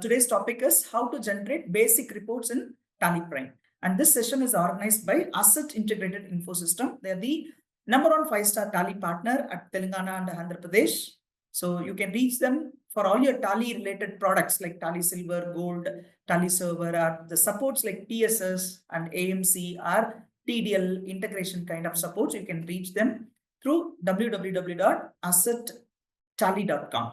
Today's topic is how to generate basic reports in Tally Prime. And this session is organized by Asset Integrated Info System. They are the number one 5-star Tally partner at Telangana and Andhra Pradesh. So you can reach them for all your Tally related products like Tally Silver, Gold, Tally Server, or the supports like TSS and AMC or TDL integration kind of supports. You can reach them through www.assettally.com.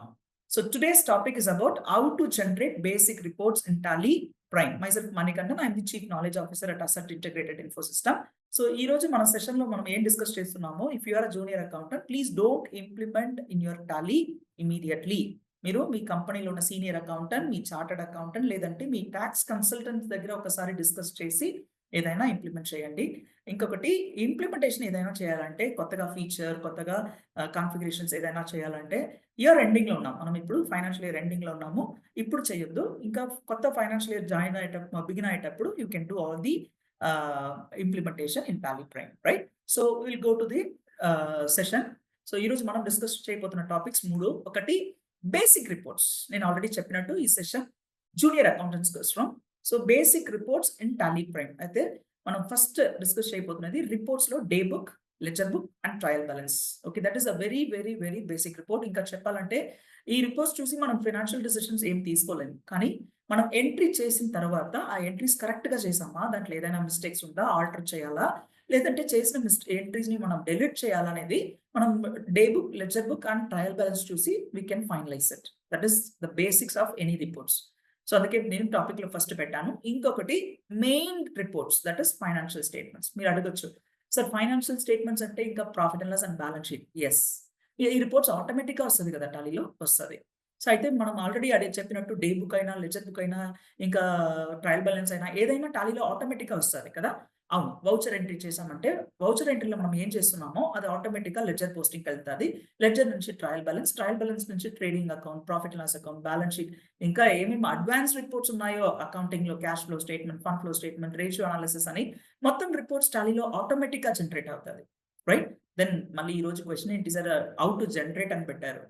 So today's topic is about how to generate basic reports in Tally Prime. Myself Manikandan, I am the Chief Knowledge Officer at Asset Integrated Info System. So ఈ రోజు మన session లో మనం ఏం discuss చేస్తున్నామో, if you are junior accountant please don't implement in your Tally immediately. మీరు మీ కంపెనీలో ఉన్న సీనియర్ అకౌంటెంట్, మీ చార్టర్డ్ అకౌంటెంట్ లేదంటే మీ ట్యాక్స్ కన్సల్టెంట్ దగ్గర ఒకసారి డిస్కస్ చేసి ఏదైనా ఇంప్లిమెంట్ చేయండి. ఇంకొకటి, ఇంప్లిమెంటేషన్ ఏదైనా చేయాలంటే, కొత్తగా ఫీచర్, కొత్తగా కాన్ఫిగరేషన్స్ ఏదైనా చేయాలంటే ఇయర్ ఎండింగ్ లో ఉన్నాం మనం, ఇప్పుడు ఫైనాన్షియల్ ఇయర్ ఎండింగ్ లో ఉన్నాము, ఇప్పుడు చేయొద్దు. ఇంకా కొత్త ఫైనాన్షియల్ ఇయర్ బిగిన్ అయ్యేటప్పుడు you can do all the implementation in Tally prime, right? So will go to the session. So ఈ రోజు మనం డిస్కస్ చేయబోతున్న టాపిక్స్ మూడు. ఒకటి బేసిక్ రిపోర్ట్స్. నేను ఆల్రెడీ చెప్పినట్టు ఈ సెషన్ జూనియర్ అకౌంటెంట్స్ కోసం. So basic reports in Tally Prime. అయితే మనం ఫస్ట్ డిస్కస్ చేయబోతున్నది రిపోర్ట్స్ లో day book, ledger book and trial balance. Okay, that is a very very very basic report. ఇంకా చెప్పాలంటే ఈ రిపోర్ట్స్ చూసి మనం ఫైనాన్షియల్ డిసిషన్స్ ఏం తీసుకోలేము, కానీ మనం ఎంట్రీ చేసిన తర్వాత ఆ ఎంట్రీస్ కరెక్ట్ గా చేసామా, దాంట్లో ఏదైనా మిస్టేక్స్ ఉందా, ఆల్టర్ చేయాలా, లేదంటే చేసిన ఎంట్రీస్ ని మనం డెలీట్ చేయాలనేది మనం day book, ledger book and trial balance చూసి we can finalise it. That is the basics of any reports. So అందుకే నేను టాపిక్ లో ఫస్ట్ పెట్టాను. ఇంకొకటి main reports, that is financial statements. మీరు అడగొచ్చు, సార్ ఫైనాన్షియల్ స్టేట్మెంట్స్ అంటే ఇంకా profit and loss and balance sheet. Yes, ఈ రిపోర్ట్స్ ఆటోమేటిక్ గా వస్తుంది కదా, టాలీలో వస్తుంది. సో అయితే మనం ఆల్రెడీ చెప్పినట్టు డే బుక్ అయినా, లెజర్ బుక్ అయినా, ఇంకా ట్రయల్ బ్యాలెన్స్ అయినా ఏదైనా టాలీలో ఆటోమేటిక్ గా వస్తుంది కదా. అవును, వౌచర్ ఎంట్రీ చేసామంటే వౌచర్ ఎంట్రీలో మనం ఏం చేస్తున్నామో అది ఆటోమేటిక్ గా లెజర్ పోస్టింగ్ వెళ్తుంది. లెజర్ నుంచి ట్రయల్ బ్యాలెన్స్, ట్రయల్ బ్యాలెన్స్ నుంచి trading account, profit loss account, balance sheet, ఇంకా ఏమేమి అడ్వాన్స్ రిపోర్ట్స్ ఉన్నాయో అకౌంటింగ్ లో, cash flow statement, fund flow statement, ratio analysis అని మొత్తం రిపోర్ట్స్ టాలీలో ఆటోమేటిక్ గా జనరేట్ అవుతుంది, రైట్? దెన్ మళ్ళీ ఈ రోజు క్వశ్చన్ ఏంటి సార్, హౌ టు జనరేట్ అని పెట్టారు.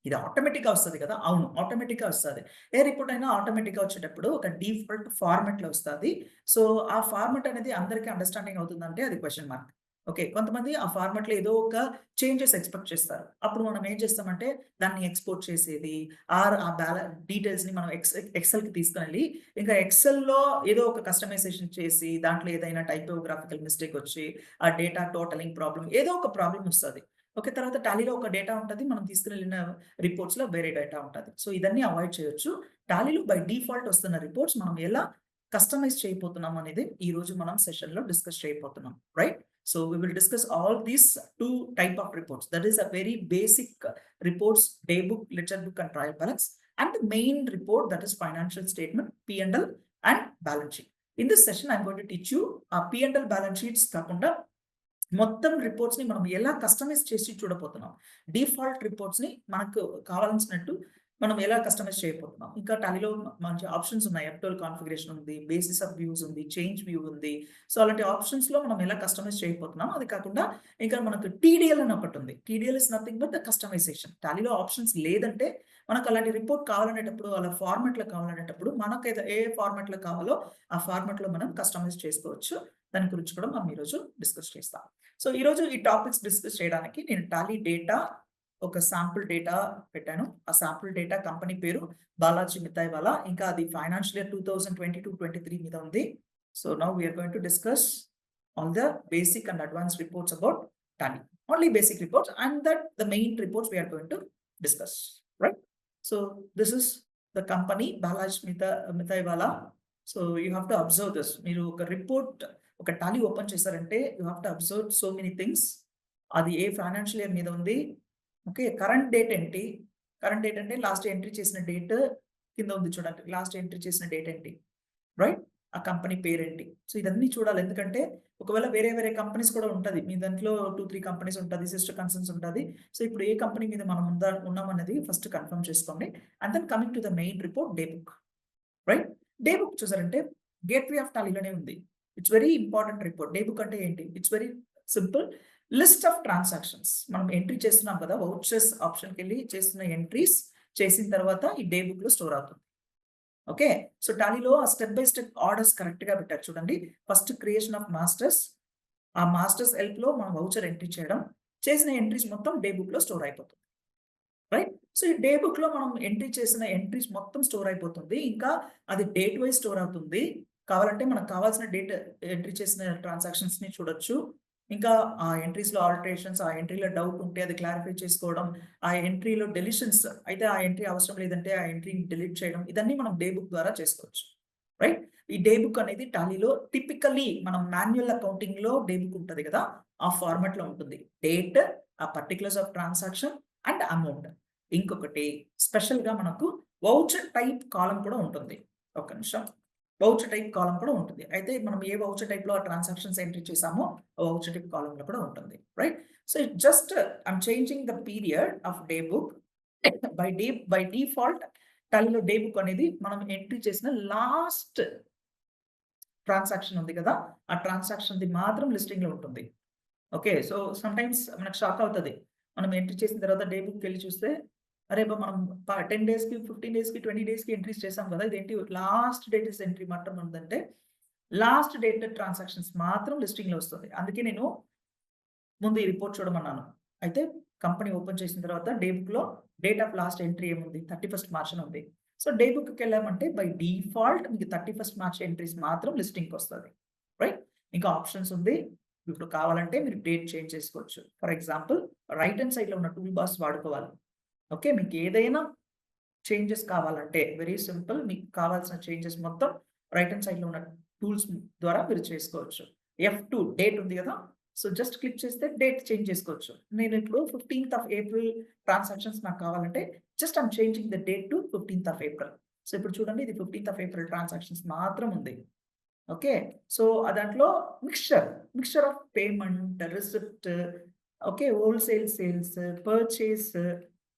ఇది ఆటోమేటిక్ గా వస్తుంది కదా. అవును, ఆటోమేటిక్ గా వస్తుంది. ఏ రిపోర్ట్ అయినా ఆటోమేటిక్ గా వచ్చేటప్పుడు ఒక డిఫాల్ట్ ఫార్మాట్ లో వస్తుంది. సో ఆ ఫార్మాట్ అనేది అందరికీ అండర్స్టాండింగ్ అవుతుందంటే అది క్వశ్చన్ మార్క్. ఓకే, కొంతమంది ఆ ఫార్మాట్ లో ఏదో ఒక చేంజెస్ ఎక్స్పెక్ట్ చేస్తారు. అప్పుడు మనం ఏం చేస్తామంటే దాన్ని ఎక్స్పోర్ట్ చేసేది, ఆర్ ఆ డీటెయిల్స్ ని మనం ఎక్సెల్ కి తీసుకెళ్ళి, ఇంకా ఎక్సెల్ లో ఏదో ఒక కస్టమైజేషన్ చేసి దాంట్లో ఏదైనా టైపోగ్రాఫికల్ మిస్టేక్ వచ్చి ఆ డేటా టోటలింగ్ ప్రాబ్లం, ఏదో ఒక ప్రాబ్లం వస్తుంది. ఓకే, తర్వాత టాలీలో ఒక డేటా ఉంటుంది, మనం తీసుకెళ్ళిన రిపోర్ట్స్ లో వేరే డేటా ఉంటుంది. సో ఇదన్నీ అవాయిడ్ చేయొచ్చు. టాలీలో బై డిఫాల్ట్ వస్తున్న రిపోర్ట్స్ మనం ఎలా కస్టమైజ్ చేయబోతున్నాం అనేది ఈ రోజు మనం సెషన్ లో డిస్కస్ చేయబోతున్నాం, right? So we will discuss all these two type of reports. That is a very basic reports, day book, ledger book and trial balance, and the main report, that is financial statement, P&L and balance sheet. In this session I'm going to teach you P&L balance sheets కాకుండా మొత్తం reports ని మనం ఎలా customise చేసి చూడబోతున్నాం. Default reports ని మనకు కావాల్సినట్టు మనం ఎలా కస్టమైజ్ చేయబోతున్నాం. ఇంకా టాలీలో మంచి ఆప్షన్స్ ఉన్నాయి. ఎఫ్టోల్ కాన్ఫిగరేషన్ ఉంది, బేసిస్ ఆఫ్ వ్యూస్ ఉంది, చేంజ్ వ్యూ ఉంది. సో అలాంటి ఆప్షన్స్ లో మనం ఎలా కస్టమైజ్ చేయబోతున్నాం. అది కాకుండా ఇంకా మనకు టీడీఎల్ అని ఒకటి ఉంది. TDL is nothing but the customisation. టాలీలో ఆప్షన్స్ లేదంటే మనకు అలాంటి రిపోర్ట్ కావాలనేటప్పుడు, అలా ఫార్మాట్ లో కావాలనేటప్పుడు మనకు ఏ ఫార్మాట్ లో కావాలో ఆ ఫార్మాట్ లో మనం కస్టమైజ్ చేసుకోవచ్చు. దాని గురించి కూడా మనం ఈరోజు డిస్కస్ చేస్తాం. సో ఈరోజు ఈ టాపిక్స్ డిస్కస్ చేయడానికి నేను టాలీ డేటా, ఒక శాంపుల్ డేటా పెట్టాను. ఆ శాంపుల్ డేటా కంపెనీ పేరు బాలాజీ మితాయ్వాలా. ఇంకా అది ఫైనాన్షియల్ ఇయర్ 2022-23 మీద ఉంది. So now we're going to discuss all the basic and advance reports about Tally. Only basic reports and that the main reports we're going to discuss, right? So this is the company Balaji Mithaiwala. So you have to observe this. మీరు ఒక report, ఒక Tally open చేశారంటే you have to observe so many things. అది ఏ financial year మీద ఉంది, okay, current date ఏంటి, current date అంటే లాస్ట్ ఎంట్రీ చేసిన డేట్ కింద ఉంది చూడండి, లాస్ట్ ఎంట్రీ చేసిన డేట్ ఏంటి, రైట్? ఆ కంపెనీ పేరేంటి. సో ఇదన్నీ చూడాలి. ఎందుకంటే ఒకవేళ వేరే వేరే కంపెనీస్ కూడా ఉంటుంది, మీ దాంట్లో 2-3 కంపెనీస్ ఉంటుంది, సిస్టర్ కన్సర్న్స్ ఉంటుంది. సో ఇప్పుడు ఏ కంపెనీ మీద మనం ఉన్నామన్నది ఫస్ట్ కన్ఫర్మ్ చేసుకోండి. And then coming to the main report, day book, right? Day book చూసారంటే గేట్వే ఆఫ్ టాలీలోనే ఉంది. It's very important report. Day book అంటే ఏంటి? It's very simple. List of transactions మనం ఎంట్రీ చేస్తున్నాం కదా, వౌచర్స్ ఆప్షన్కి వెళ్ళి చేస్తున్న ఎంట్రీస్ చేసిన తర్వాత ఈ డే బుక్ లో స్టోర్ అవుతుంది. ఓకే. సో టాలీలో ఆ స్టెప్ బై స్టెప్ ఆర్డర్స్ కరెక్ట్‌గా పెట్టారు చూడండి. First creation of masters. ఆ మాస్టర్స్ హెల్ప్‌లో మనం వౌచర్ ఎంట్రీ చేయడం. చేసిన ఎంట్రీస్ మొత్తం డే బుక్‌లో స్టోర్ అయిపోతుంది. రైట్? సో, ఈ డే బుక్‌లో మనం ఎంట్రీ చేసిన ఎంట్రీస్ మొత్తం స్టోర్ అయిపోతుంది. ఇంకా అది డేట్ వైస్ స్టోర్ అవుతుంది. కావాలంటే మనకు కావాల్సిన డేట్ ఎంట్రీ చేసిన ట్రాన్సాక్షన్స్‌ని చూడొచ్చు. ఇంకా ఆ ఎంట్రీస్‌లో ఆల్టరేషన్స్, ఆ ఎంట్రీలో డౌట్ ఉంటే అది క్లారిఫై చేసుకోవడం, ఆ ఎంట్రీలో డెలిషన్స్ అయితే ఆ ఎంట్రీ అవసరం లేదంటే ఆ ఎంట్రీని డిలీట్ చేయడం. ఇదన్నీ మనం డే బుక్ ద్వారా చేసుకోవచ్చు. రైట్? ఈ డే బుక్ అనేది టాలీలో టిపికల్లీ మనం మాన్యుయల్ అకౌంటింగ్‌లో డే బుక్ ఉంటది కదా! ఆ ఫార్మాట్‌లో ఉంటుంది. డేట్, ఆ particulars of transaction and amount. ఇంకొకటి స్పెషల్‌గా మనకు వౌచర్ టైప్ కాలమ్ కూడా ఉంటుంది. ఒక్క నిమిషం. వౌచర్ టైప్ కాలమ్ కూడా ఉంటుంది. అయితే మనం ఏ వౌచర్ టైప్‌లో ఆ ట్రాన్సాక్షన్స్ ఎంట్రీ చేసామో, ఆ వౌచర్ టైప్ కాలమ్‌లో కూడా ఉంటుంది. Right? So, it just I'm changing the period of day book by default టాలీలో డే బుక్ అనేది మనం ఎంట్రీ చేసిన లాస్ట్ ట్రాన్సాక్షన్ ఉంది కదా! ఆ ట్రాన్సాక్షన్‌ది మాత్రం లిస్టింగ్‌లో ఉంటుంది. ఓకే. సో, సమ్‌టైమ్స్ మనకు షాక్ అవుతది. మనం ఎంట్రీ చేసిన తర్వాత డే బుక్‌కెళ్ళి చూస్తే, అరే! మనం 10 డేస్‌కి, 15 డేస్‌కి, 20 డేస్‌కి ఎంట్రీస్ చేసాం కదా! ఇదేంటి లాస్ట్ డేటెస్ ఎంట్రీ మాత్రం ఉందంటే, లాస్ట్ డేటెడ్ ట్రాన్సాక్షన్స్ మాత్రం లిస్టింగ్‌లో వస్తుంది. అందుకే నేను ముందు ఈ రిపోర్ట్ చూడమన్నాను. అయితే కంపెనీ ఓపెన్ చేసిన తర్వాత డే బుక్‌లో డేట్ ఆఫ్ లాస్ట్ ఎంట్రీ ఏముంది? 31 మార్చ్ అని ఉంది. సో, డే బుక్‌కెళ్ళామంటే బై డిఫాల్ట్ మీకు 31 మార్చ్ ఎంట్రీస్ మాత్రం లిస్టింగ్‌కొస్తది. రైట్? ఇంకా ఆప్షన్స్ ఉంది. ఇప్పుడు కావాలంటే మీరు డేట్ చేంజ్ చేసుకోవచ్చు. ఫర్ ఎగ్జాంపుల్ రైట్ హ్యాండ్ సైడ్‌లో ఉన్న టూల్ బార్స్ వాడుకోవాలి. ఓకే. మీకు ఏదైనా చేంజెస్ కావాలంటే వెరీ సింపుల్. మీకు కావాల్సిన చేంజెస్ మొత్తం రైట్ హ్యాండ్ సైడ్‌లో ఉన్న టూల్స్ ద్వారా మీరు చేసుకోవచ్చు. F2 డేట్ ఉంది గదా! సో, జస్ట్ క్లిక్ చేస్తే డేట్ చేంజ్ చేసుకోవచ్చు. నేనిప్పుడు 15థ్ ఆఫ్ ఏప్రిల్ ట్రాన్సాక్షన్స్ నాకు కావాలంటే just I'm changing the date to 15థ్ ఆఫ్ ఏప్రిల్. సో, ఇప్పుడు చూడండి ఇది 15థ్ ఆఫ్ ఏప్రిల్ ట్రాన్సాక్షన్స్ మాత్రం ఉంది. ఓకే. సో, దాంట్లో mixture of payment, receipt, okay. Wholesale sales, purchase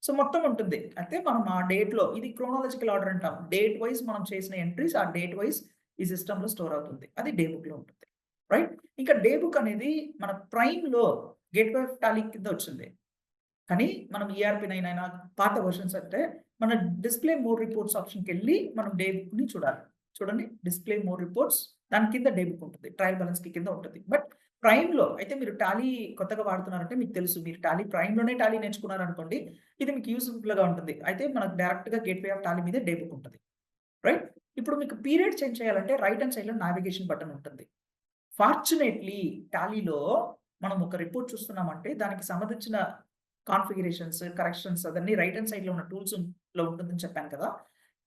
so, మొత్తం ఉంటుంది. అయితే మనం ఆ డేట్‌లో ఇది క్రోనాలజికల్ ఆర్డర్ అంటాం. డేట్ వైస్ మనం చేసిన ఎంట్రీస్ ఆ డేట్ వైస్ ఈ సిస్టమ్‌లో స్టోర్ అవుతుంది. అది డే బుక్‌లో ఉంటుంది. రైట్? ఇంకా డే బుక్ అనేది మన ప్రైమ్‌లో గేట్‌వే ఆఫ్ టాలీ కింద వచ్చింది. కానీ మనం ఈఆర్‌పి9 అయినా పాత వెర్షన్స్ అంటే మన డిస్‌ప్లే మోర్ రిపోర్ట్స్ ఆప్షన్‌కెళ్ళి మనం డే బుక్‌ని చూడాలి. చూడండి డిస్‌ప్లే మోర్ రిపోర్ట్స్ దాని కింద డే బుక్ ఉంటుంది. ట్రయల్ బాలన్స్‌కి కింద ఉంటుంది. బట్ ప్రైమ్‌లో అయితే మీరు టాలీ కొత్తగా వాడుతున్నారంటే మీకు తెలుసు. మీరు టాలీ ప్రైమ్‌లోనే టాలీ నేర్చుకున్నారనుకోండి. ఇది మీకు యూజ్‌ఫుల్‌గా ఉంటుంది. అయితే మనకు డైరెక్ట్‌గా గేట్‌వే ఆఫ్ టాలీ మీదే డే బుక్ ఉంటది. రైట్? ఇప్పుడు మీకు పీరియడ్ చేంజ్ చేయాలంటే రైట్ హ్యాండ్ సైడ్‌లో నావిగేషన్ బటన్ ఉంటుంది. ఫార్చునేట్‌లీ టాలీలో మనం ఒక రిపోర్ట్ చూస్తున్నామంటే దానికి సంబంధించిన కాన్ఫిగరేషన్స్, కరెక్షన్స్ అదన్నీ రైట్ హ్యాండ్ సైడ్‌లో ఉన్న టూల్స్‌లో ఉంటుందని చెప్పాను కదా!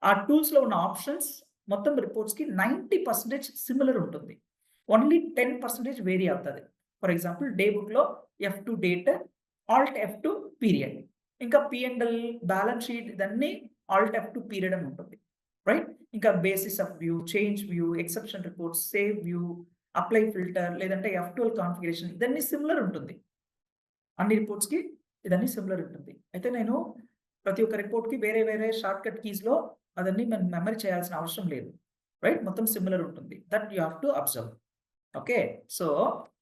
ఆ టూల్స్‌లో ఉన్న ఆప్షన్స్ మొత్తం రిపోర్ట్స్‌కి 90% సిమిలర్ ఉంటుంది. ఓన్లీ 10% వేరీ అవుతది. ఫర్ ఎగ్జాంపుల్ డే బుక్‌లో F2 date, Alt F2 period. ఇంకా P&L, బ్యాలెన్స్ షీట్ ఇదన్నీ ఆల్ట్ F2 పీరియడ్ అని ఉంటుంది. రైట్? ఇంకా basis of view, change view, exception reports, save view, apply filter లేదంటే F12 కాన్ఫిగరేషన్ ఇదన్నీ సిమిలర్ ఉంటుంది. అన్ని రిపోర్ట్స్‌కి ఇదన్నీ సిమిలర్ ఉంటుంది. అయితే నేను ప్రతి ఒక్క రిపోర్ట్‌కి వేరే వేరే షార్ట్‌కట్ కీస్‌లో అదన్నీ మనం మెమరీ చేయాల్సిన అవసరం లేదు. రైట్? మొత్తం సిమిలర్ ఉంటుంది. That you have to observe. Okay. So,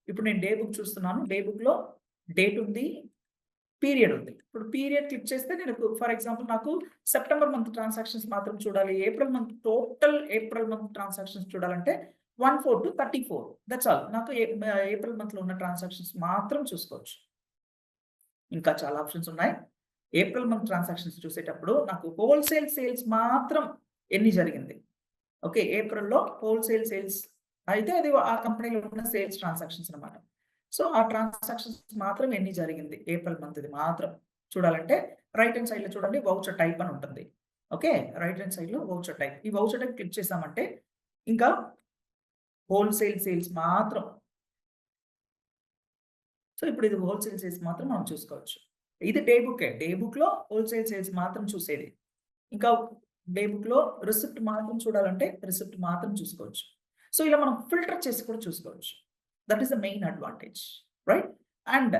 ఇప్పుడు నేను డే బుక్ చూస్తున్నాను. డే బుక్‌లో డేట్ ఉంది. పీరియడ్ ఉంది. ఇప్పుడు పీరియడ్ క్లిక్ చేస్తే నేను ఫర్ ఎగ్జాంపుల్ నాకు సెప్టెంబర్ మంత్ ట్రాన్సాక్షన్స్ మాత్రం చూడాలి. ఏప్రిల్ మంత్ ట్రాన్సాక్షన్స్ చూడాలంటే 14-34 దట్స్ ఆల్. నాకు ఏప్రిల్ మంత్‌లో ఉన్న ట్రాన్సాక్షన్స్ మాత్రం చూసుకోవచ్చు. ఇంకా చాలా ఆప్షన్స్ ఉన్నాయి. ఏప్రిల్ మంత్ ట్రాన్సాక్షన్స్ చూసేటప్పుడు నాకు హోల్‌సేల్ సేల్స్ మాత్రం ఎన్ని జరిగింది. ఓకే. ఏప్రిల్‌లో హోల్‌సేల్ సేల్స్ అయితే అది ఆ కంపెనీలో ఉన్న సేల్స్ ట్రాన్సాక్షన్స్ అన్నమాట. సో, ఆ ట్రాన్సాక్షన్స్ మాత్రం ఎన్ని జరిగింది ఏప్రిల్ మంత్‌ది మాత్రం చూడాలంటే రైట్ హ్యాండ్ సైడ్‌లో చూడండి వౌచర్ టైప్ అని ఉంటుంది. ఓకే. రైట్ హ్యాండ్ సైడ్‌లో వౌచర్ టైప్. ఈ వౌచర్ టైప్ క్లిక్ చేసామంటే ఇంకా హోల్‌సేల్ సేల్స్ మాత్రం సో, ఇప్పుడు ఇది హోల్‌సేల్ సేల్స్ మాత్రం మనం చూసుకోవచ్చు. ఇది డే బుక్కే. డే బుక్‌లో హోల్‌సేల్ సేల్స్ మాత్రం చూసేది. ఇంకా డే బుక్‌లో రిసిప్ట్ మాత్రం చూడాలంటే రిసిప్ట్ మాత్రం చూసుకోవచ్చు. సో, ఇలా మనం ఫిల్టర్ చేసి కూడా చూసుకోవచ్చు. That is the main advantage. Right? And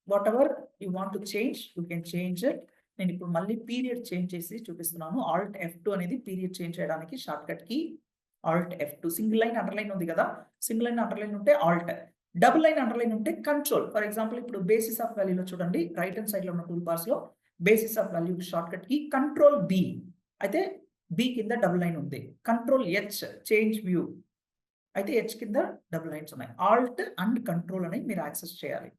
whatever you want to change you can change it. నేనిప్పుడు మళ్ళీ పీరియడ్ చేంజ్ చేసి చూపిస్తున్నాను. ఆల్ట్ F2 అనేది పీరియడ్ చేంజ్ చేయడానికి shortcut key. Alt F2 single line, underline ఉంది గదా! సింగిల్ లైన్, అండర్‌లైన్ ఉంటే Alt. Double line, underline ఉంటే కంట్రోల్. ఫర్ ఎగ్జాంపుల్ ఇప్పుడు బేసిస్ ఆఫ్ వాల్యూలో చూడండి. రైట్ హ్యాండ్ సైడ్‌లో ఉన్న టూల్ బార్స్‌లో basis of value shortcut key control be. అయితే బి కింద డబుల్ లైన్ ఉంది. Control H change view. అయితే హెచ్ కింద డబుల్ లైన్స్ ఉన్నాయి. ఆల్ట్ అండ్ కంట్రోల్ అని మీరు యాక్సెస్ చేయాలి.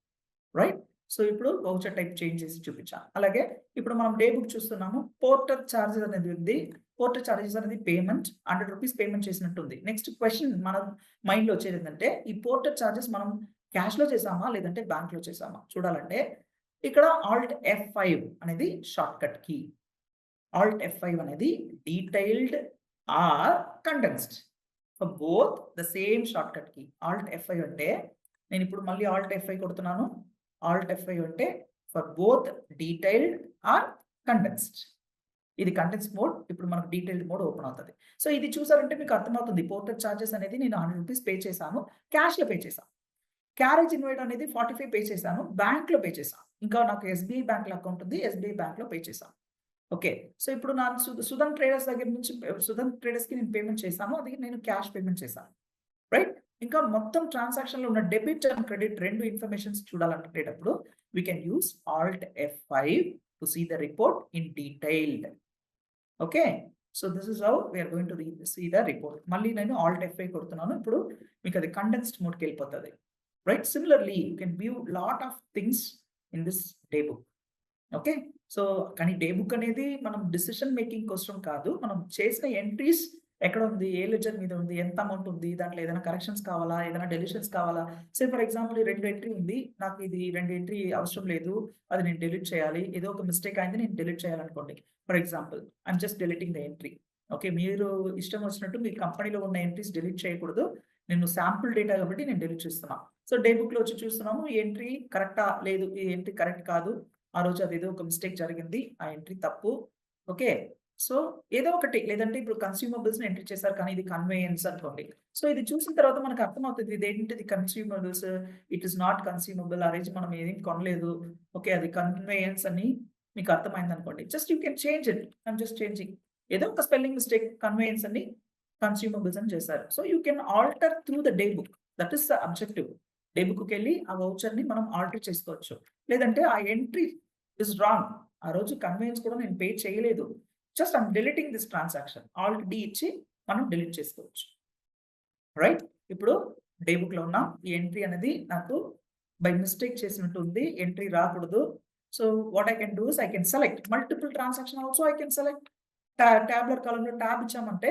రైట్? సో ఇప్పుడు వౌచర్ టైప్ చేంజ్ చేసి చూపించాను. అలాగే ఇప్పుడు మనం డే బుక్ చూస్తున్నాము. పోర్టర్ చార్జెస్ అనేది ఉంది. పోర్టర్ చార్జెస్ అనేది పేమెంట్ ₹100 పేమెంట్ చేసినట్టుంది. నెక్స్ట్ క్వెషన్ మన మైండ్‌లో వచ్చేది ఏంటంటే ఈ పోర్టర్ చార్జెస్ మనం క్యాష్‌లో చేసామా? లేదంటే బ్యాంక్‌లో చేసామా? చూడాలంటే ఇక్కడ ఆల్ట్ F5 అనేది షార్ట్‌కట్ కీ. ఆల్ట్ F5 అనేది detailed or condensed. For both the same shortcut key. Alt F5 అంటే నేను ఇప్పుడు మళ్ళీ ఆల్ట్ F5 కొడుతున్నాను. ఆల్ట్ F5 అంటే for both detailed or condensed. ఇది కండెన్స్ మోడ్. ఇప్పుడు మనకు డీటెయిల్డ్ మోడ్ ఓపెన్ అవుతది. సో ఇది చూసారంటే మీకు అర్థమవుతుంది. పోర్టర్ చార్జెస్ అనేది నేను ₹100 పే చేశాను. క్యాష్‌లో పే చేశాను. క్యారేజ్ ఇన్వాయిస్ అనేది 45 పే చేశాను. బ్యాంక్‌లో పే చేశాను. ఇంకా నాకు ఎస్‌బీఐ బ్యాంక్‌లో అకౌంట్ ఉంది. ఎస్‌బీఐ బ్యాంక్‌లో పే చేశాను. ఓకే. సో ఇప్పుడు నా సుదన్ ట్రేడర్స్ దగ్గర నుంచి సుదన్ ట్రేడర్స్‌కి నేను పేమెంట్ చేశాను. అది నేను క్యాష్ పేమెంట్ చేశాను. రైట్? ఇంకా మొత్తం ట్రాన్సాక్షన్‌లో ఉన్న డెబిట్ అండ్ క్రెడిట్ 2 ఇన్ఫర్మేషన్స్ చూడాలనుకునేటప్పుడు we can use Alt F5 to see the report in detailed. Okay. So this is how we are going to see the report. మళ్ళీ నేను ఆల్ట్ F5 కొడుతున్నాను. ఇప్పుడు మీకు అది కండెన్స్డ్ మోడ్‌కి వెళ్ళిపోతది. Right? Similarly you can view lot of things in this day book. Okay. So కానీ day book అనేది మనం డిసిషన్ మేకింగ్ కోసం కాదు. మనం చేసిన ఎంట్రీస్ ఎక్కడ ఉంది? ఏ లెడ్జర్ మీద ఉంది? ఎంత అమౌంట్ ఉంది? దాంట్లో ఏదైనా కరెక్షన్స్ కావాలా? ఏదైనా డెలిషన్స్ కావాలా? సే ఫర్ ఎగ్జాంపుల్ ఈ 2 ఎంట్రీ ఉంది. నాకు ఇది 2 ఎంట్రీ అవసరం లేదు. అది నేను డిలీట్ చేయాలి. ఏదో ఒక మిస్టేక్ అయింది నేను డిలీట్ చేయాలనుకోండి. For example I'm just deleting the entry. Okay. మీరు ఇష్టం వచ్చినట్టు మీ కంపెనీలో ఉన్న ఎంట్రీస్ డిలీట్ చేయకూడదు. నేను శాంపుల్ డేటా కాబట్టి నేను డిలీట్ చేస్తున్నా. సో డే బుక్‌లో వచ్చి చూస్తున్నాము. ఈ ఎంట్రీ కరెక్టా? లేదు. ఈ ఎంట్రీ కరెక్ట్ కాదు. ఆ రోజు అదేదో ఒక మిస్టేక్ జరిగింది. ఆ ఎంట్రీ తప్పు. ఓకే. సో ఏదో ఒకటి లేదంటే ఇప్పుడు కన్స్యూమబుల్స్‌ని ఎంట్రీ చేశారు కానీ ఇది కన్వేయన్స్ అనుకోండి. సో ఇది చూసిన తర్వాత మనకు అర్థమవుతది. ఇదేంటిది consumables, it is not consumable. ఆ రోజు మనం ఏం కొనలేదు. ఓకే. అది కన్వేయన్స్ అని మీకు అర్థమైందనుకోండి. Just you can change it. I'm just changing. ఏదో ఒక స్పెల్లింగ్ మిస్టేక్ కన్వేయన్స్ అని కన్స్యూమబుల్స్ అని చేశారు. So you can alter through the day book. That is the objective. Day బుక్‌కెళ్ళి ఆ వౌచర్‌ని మనం ఆల్టర్ చేసుకోవచ్చు. లేదంటే ఆ ఎంట్రీ ఈస్ రాంగ్. ఆ రోజు కన్వేయన్స్ కూడా నేను పే చేయలేదు. Just I'm deleting this transaction. Alt D ఇచ్చి మనం డిలీట్ చేసుకోవచ్చు. రైట్? ఇప్పుడు డే బుక్‌లో ఉన్నాం. ఈ ఎంట్రీ అనేది నాకు బై మిస్టేక్ చేసినట్టు ఉంది. ఎంట్రీ రాకూడదు. So what I can do is I can select multiple transaction also I can select. Tabular కాలమ్‌లో టాబ్ ఇచ్చామంటే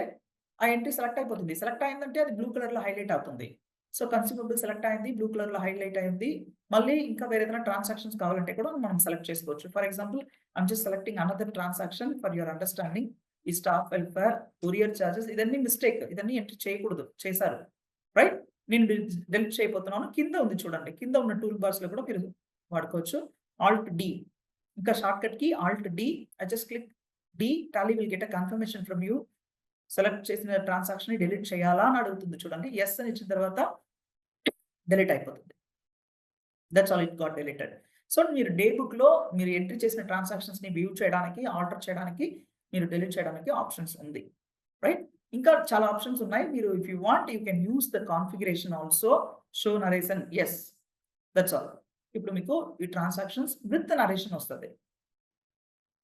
ఆ ఎంట్రీ సెలెక్ట్ అయిపోతుంది. సెలెక్ట్ అయిందంటే అది బ్లూ కలర్‌లో హైలైట్ అవుతుంది. సో కన్స్యూమబుల్ సెలెక్ట్ అయింది. బ్లూ కలర్‌లో హైలైట్ అయింది. మళ్ళీ ఇంకా వేరే ఏదైనా ట్రాన్సాక్షన్స్ కావాలంటే కూడా మనం సెలెక్ట్ చేసుకోవచ్చు. For example I'm just selecting another transaction for your understanding. ఈ స్టాఫ్ వెల్ఫేర్, కొరియర్ చార్జెస్ ఇదన్నీ మిస్టేక్. ఇదన్నీ ఎంట్రీ చేయకూడదు. చేశారు. రైట్? నేను డిలీట్ చేయబోతున్నాను. కింద ఉంది చూడండి. కింద ఉన్న టూల్ బార్స్‌లో కూడా మీరు వాడుకోవచ్చు. Alt D. ఇంకా shortcut key Alt D. I just click D. Tally will get a confirmation from you. Select చేసిన ట్రాన్సాక్షన్‌ని డిలీట్ చేయాలా అని అడుగుతుంది చూడండి. యెస్ అని ఇచ్చిన తర్వాత డిలీట్ అయిపోతుంది. That's all it got deleted. So మీరు డే బుక్‌లో మీరు ఎంట్రీ చేసిన ట్రాన్సాక్షన్స్‌ని వ్యూ చేయడానికి, ఆల్టర్ చేయడానికి, మీరు డిలీట్ చేయడానికి ఆప్షన్స్ ఉంది. రైట్? ఇంకా చాలా ఆప్షన్స్ ఉన్నాయి. మీరు if you want you can use the configuration also. Show narration yes. That's all. ఇప్పుడు మీకు ఈ ట్రాన్సాక్షన్స్ విత్ నరేషన్ వస్తది.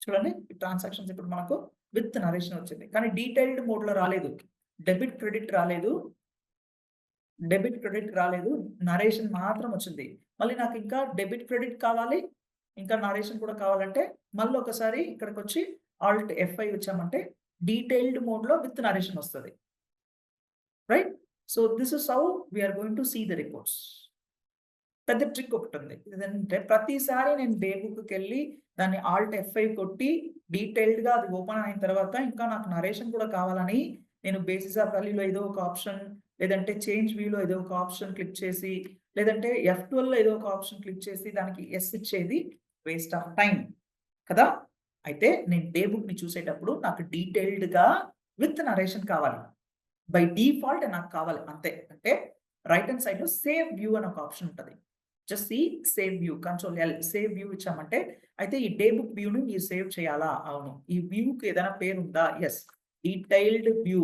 చూడండి. ఈ ట్రాన్సాక్షన్స్ ఇప్పుడు మనకు విత్ నరేషన్ వచ్చింది. కానీ డీటెయిల్డ్ మోడ్‌లో రాలేదు. డెబిట్, క్రెడిట్ రాలేదు. డెబిట్, క్రెడిట్ రాలేదు. నరేషన్ మాత్రం వచ్చింది. మళ్ళీ నాకు ఇంకా డెబిట్, క్రెడిట్ కావాలి. ఇంకా నరేషన్ కూడా కావాలంటే మళ్ళొకసారి ఇక్కడికొచ్చి ఆల్ట్ F5 ఇచ్చామంటే డీటెయిల్డ్ మోడ్‌లో విత్ నరేషన్ వస్తది. Right? So this is how we are going to see the reports. పెద్ద ట్రిక్ ఒకటుంది. ఏదంటే ప్రతిసారి నేను డే బుక్‌కెళ్ళి దాన్ని ఆల్ట్ F5 కొట్టి డీటెయిల్డ్‌గా అది ఓపెన్ అయిన తర్వాత ఇంకా నాకు నరేషన్ కూడా కావాలని నేను బేసిస్ ఆఫ్ వాల్యూలో ఏదో ఒక ఆప్షన్ లేదంటే చేంజ్ వ్యూలో ఏదో ఒక ఆప్షన్ క్లిక్ చేసి లేదంటే F12లో ఏదో ఒక ఆప్షన్ క్లిక్ చేసి దానికి యెస్ ఇచ్చేది వేస్ట్ ఆఫ్ టైమ్ కదా! అయితే నేను డే బుక్‌ని చూసేటప్పుడు నాకు డీటెయిల్డ్‌గా విత్ నరేషన్ కావాలి. బై డిఫాల్ట్ నాకు కావాలి అంతే. అంటే రైట్ హ్యాండ్ సైడ్‌లో సేవ్ వ్యూ అని ఒక ఆప్షన్ ఉంటది. Just see save view control L save view ఇచ్చామంటే అయితే ఈ డే బుక్ వ్యూని మీరు సేవ్ చేయాలా? అవును. ఈ వ్యూకి ఏదైనా పేరుందా? యెస్. డీటెయిల్డ్ వ్యూ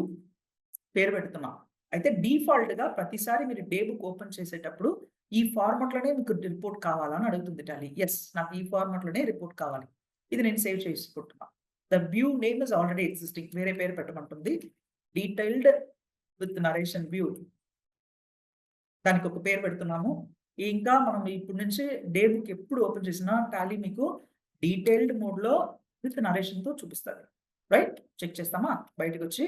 పేరు పెడుతున్నాం. అయితే డిఫాల్ట్‌గా ప్రతిసారి మీరు డే బుక్ ఓపెన్ చేసేటప్పుడు ఈ ఫార్మాట్‌లోనే మీకు రిపోర్ట్ కావాలా అని అడుగుతుంది టాలీ. యెస్. నాకు ఈ ఫార్మాట్‌లోనే రిపోర్ట్ కావాలి. ఇది నేను సేవ్ చేసుకుంటున్నా. The view name is already existing, వేరే పేరు పెట్టమంటుంది. డీటెయిల్డ్ విత్ నరేషన్ వ్యూ, దానికి ఒక పేరు పెడుతున్నాము. ఇంకా మనం ఇప్పటి నుంచి డే బుక్ ఎప్పుడు ఓపెన్ చేసినా టాలీ మీకు డీటెయిల్డ్ మోడ్‌లో విత్ నరేషన్‌తో చూపిస్తది. రైట్? చెక్ చేస్తామా? బయటకొచ్చి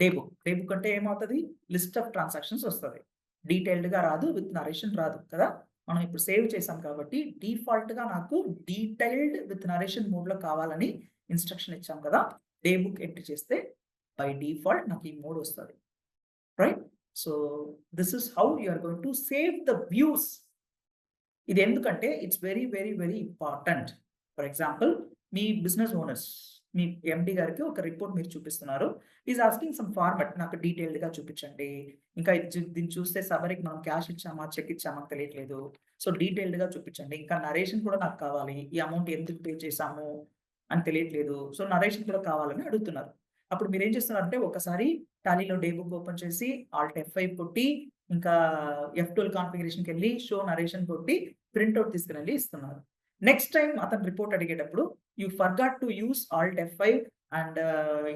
డే బుక్. డే బుక్ అంటే ఏమవుతది? లిస్ట్ ఆఫ్ ట్రాన్సాక్షన్స్ వస్తది. డీటెయిల్డ్‌గా రాదు, విత్ నరేషన్ రాదు కదా! మనం ఇప్పుడు సేవ్ చేసాం కాబట్టి డిఫాల్ట్‌గా నాకు డీటెయిల్డ్ విత్ నరేషన్ మోడ్‌లో కావాలని ఇన్‌స్ట్రక్షన్ ఇచ్చాం కదా! డే బుక్ ఎంట్రీ చేస్తే బై డిఫాల్ట్ నాకు ఈ మోడ్ వస్తది. Right? So, this is how you are going to save the views. ఇది ఎందుకంటే it's very, very, very important. For example మీ బిజినెస్ ఓనర్స్, మీ ఎండీ గారికి ఒక రిపోర్ట్ మీరు చూపిస్తున్నారు. ఈస్ ఆస్కింగ్ సమ్ ఫార్మాట్ నాకు డీటెయిల్డ్‌గా చూపించండి. ఇంకా దీన్ని చూస్తే సమ్మరీకి మనం క్యాష్ ఇచ్చామా, చెక్ ఇచ్చామా తెలియట్లేదు. సో, డీటెయిల్డ్‌గా చూపించండి. ఇంకా నరేషన్ కూడా నాకు కావాలి. ఈ అమౌంట్ ఎందుకు పే చేశాము అని తెలియట్లేదు. సో, నరేషన్ కూడా కావాలని అడుగుతున్నారు. అప్పుడు మీరేం చేస్తున్నారంటే ఒకసారి టాలీలో డే బుక్ ఓపెన్ చేసి ఆల్ట్ F5 కొట్టి ఇంకా F12 కాన్ఫిగరేషన్‌కెళ్ళి షో నరేషన్ కొట్టి ప్రింటౌట్ తీసుకొనెళ్ళి ఇస్తున్నారు. నెక్స్ట్ టైమ్ అతను రిపోర్ట్ అడిగేటప్పుడు you forgot to use Alt F5 and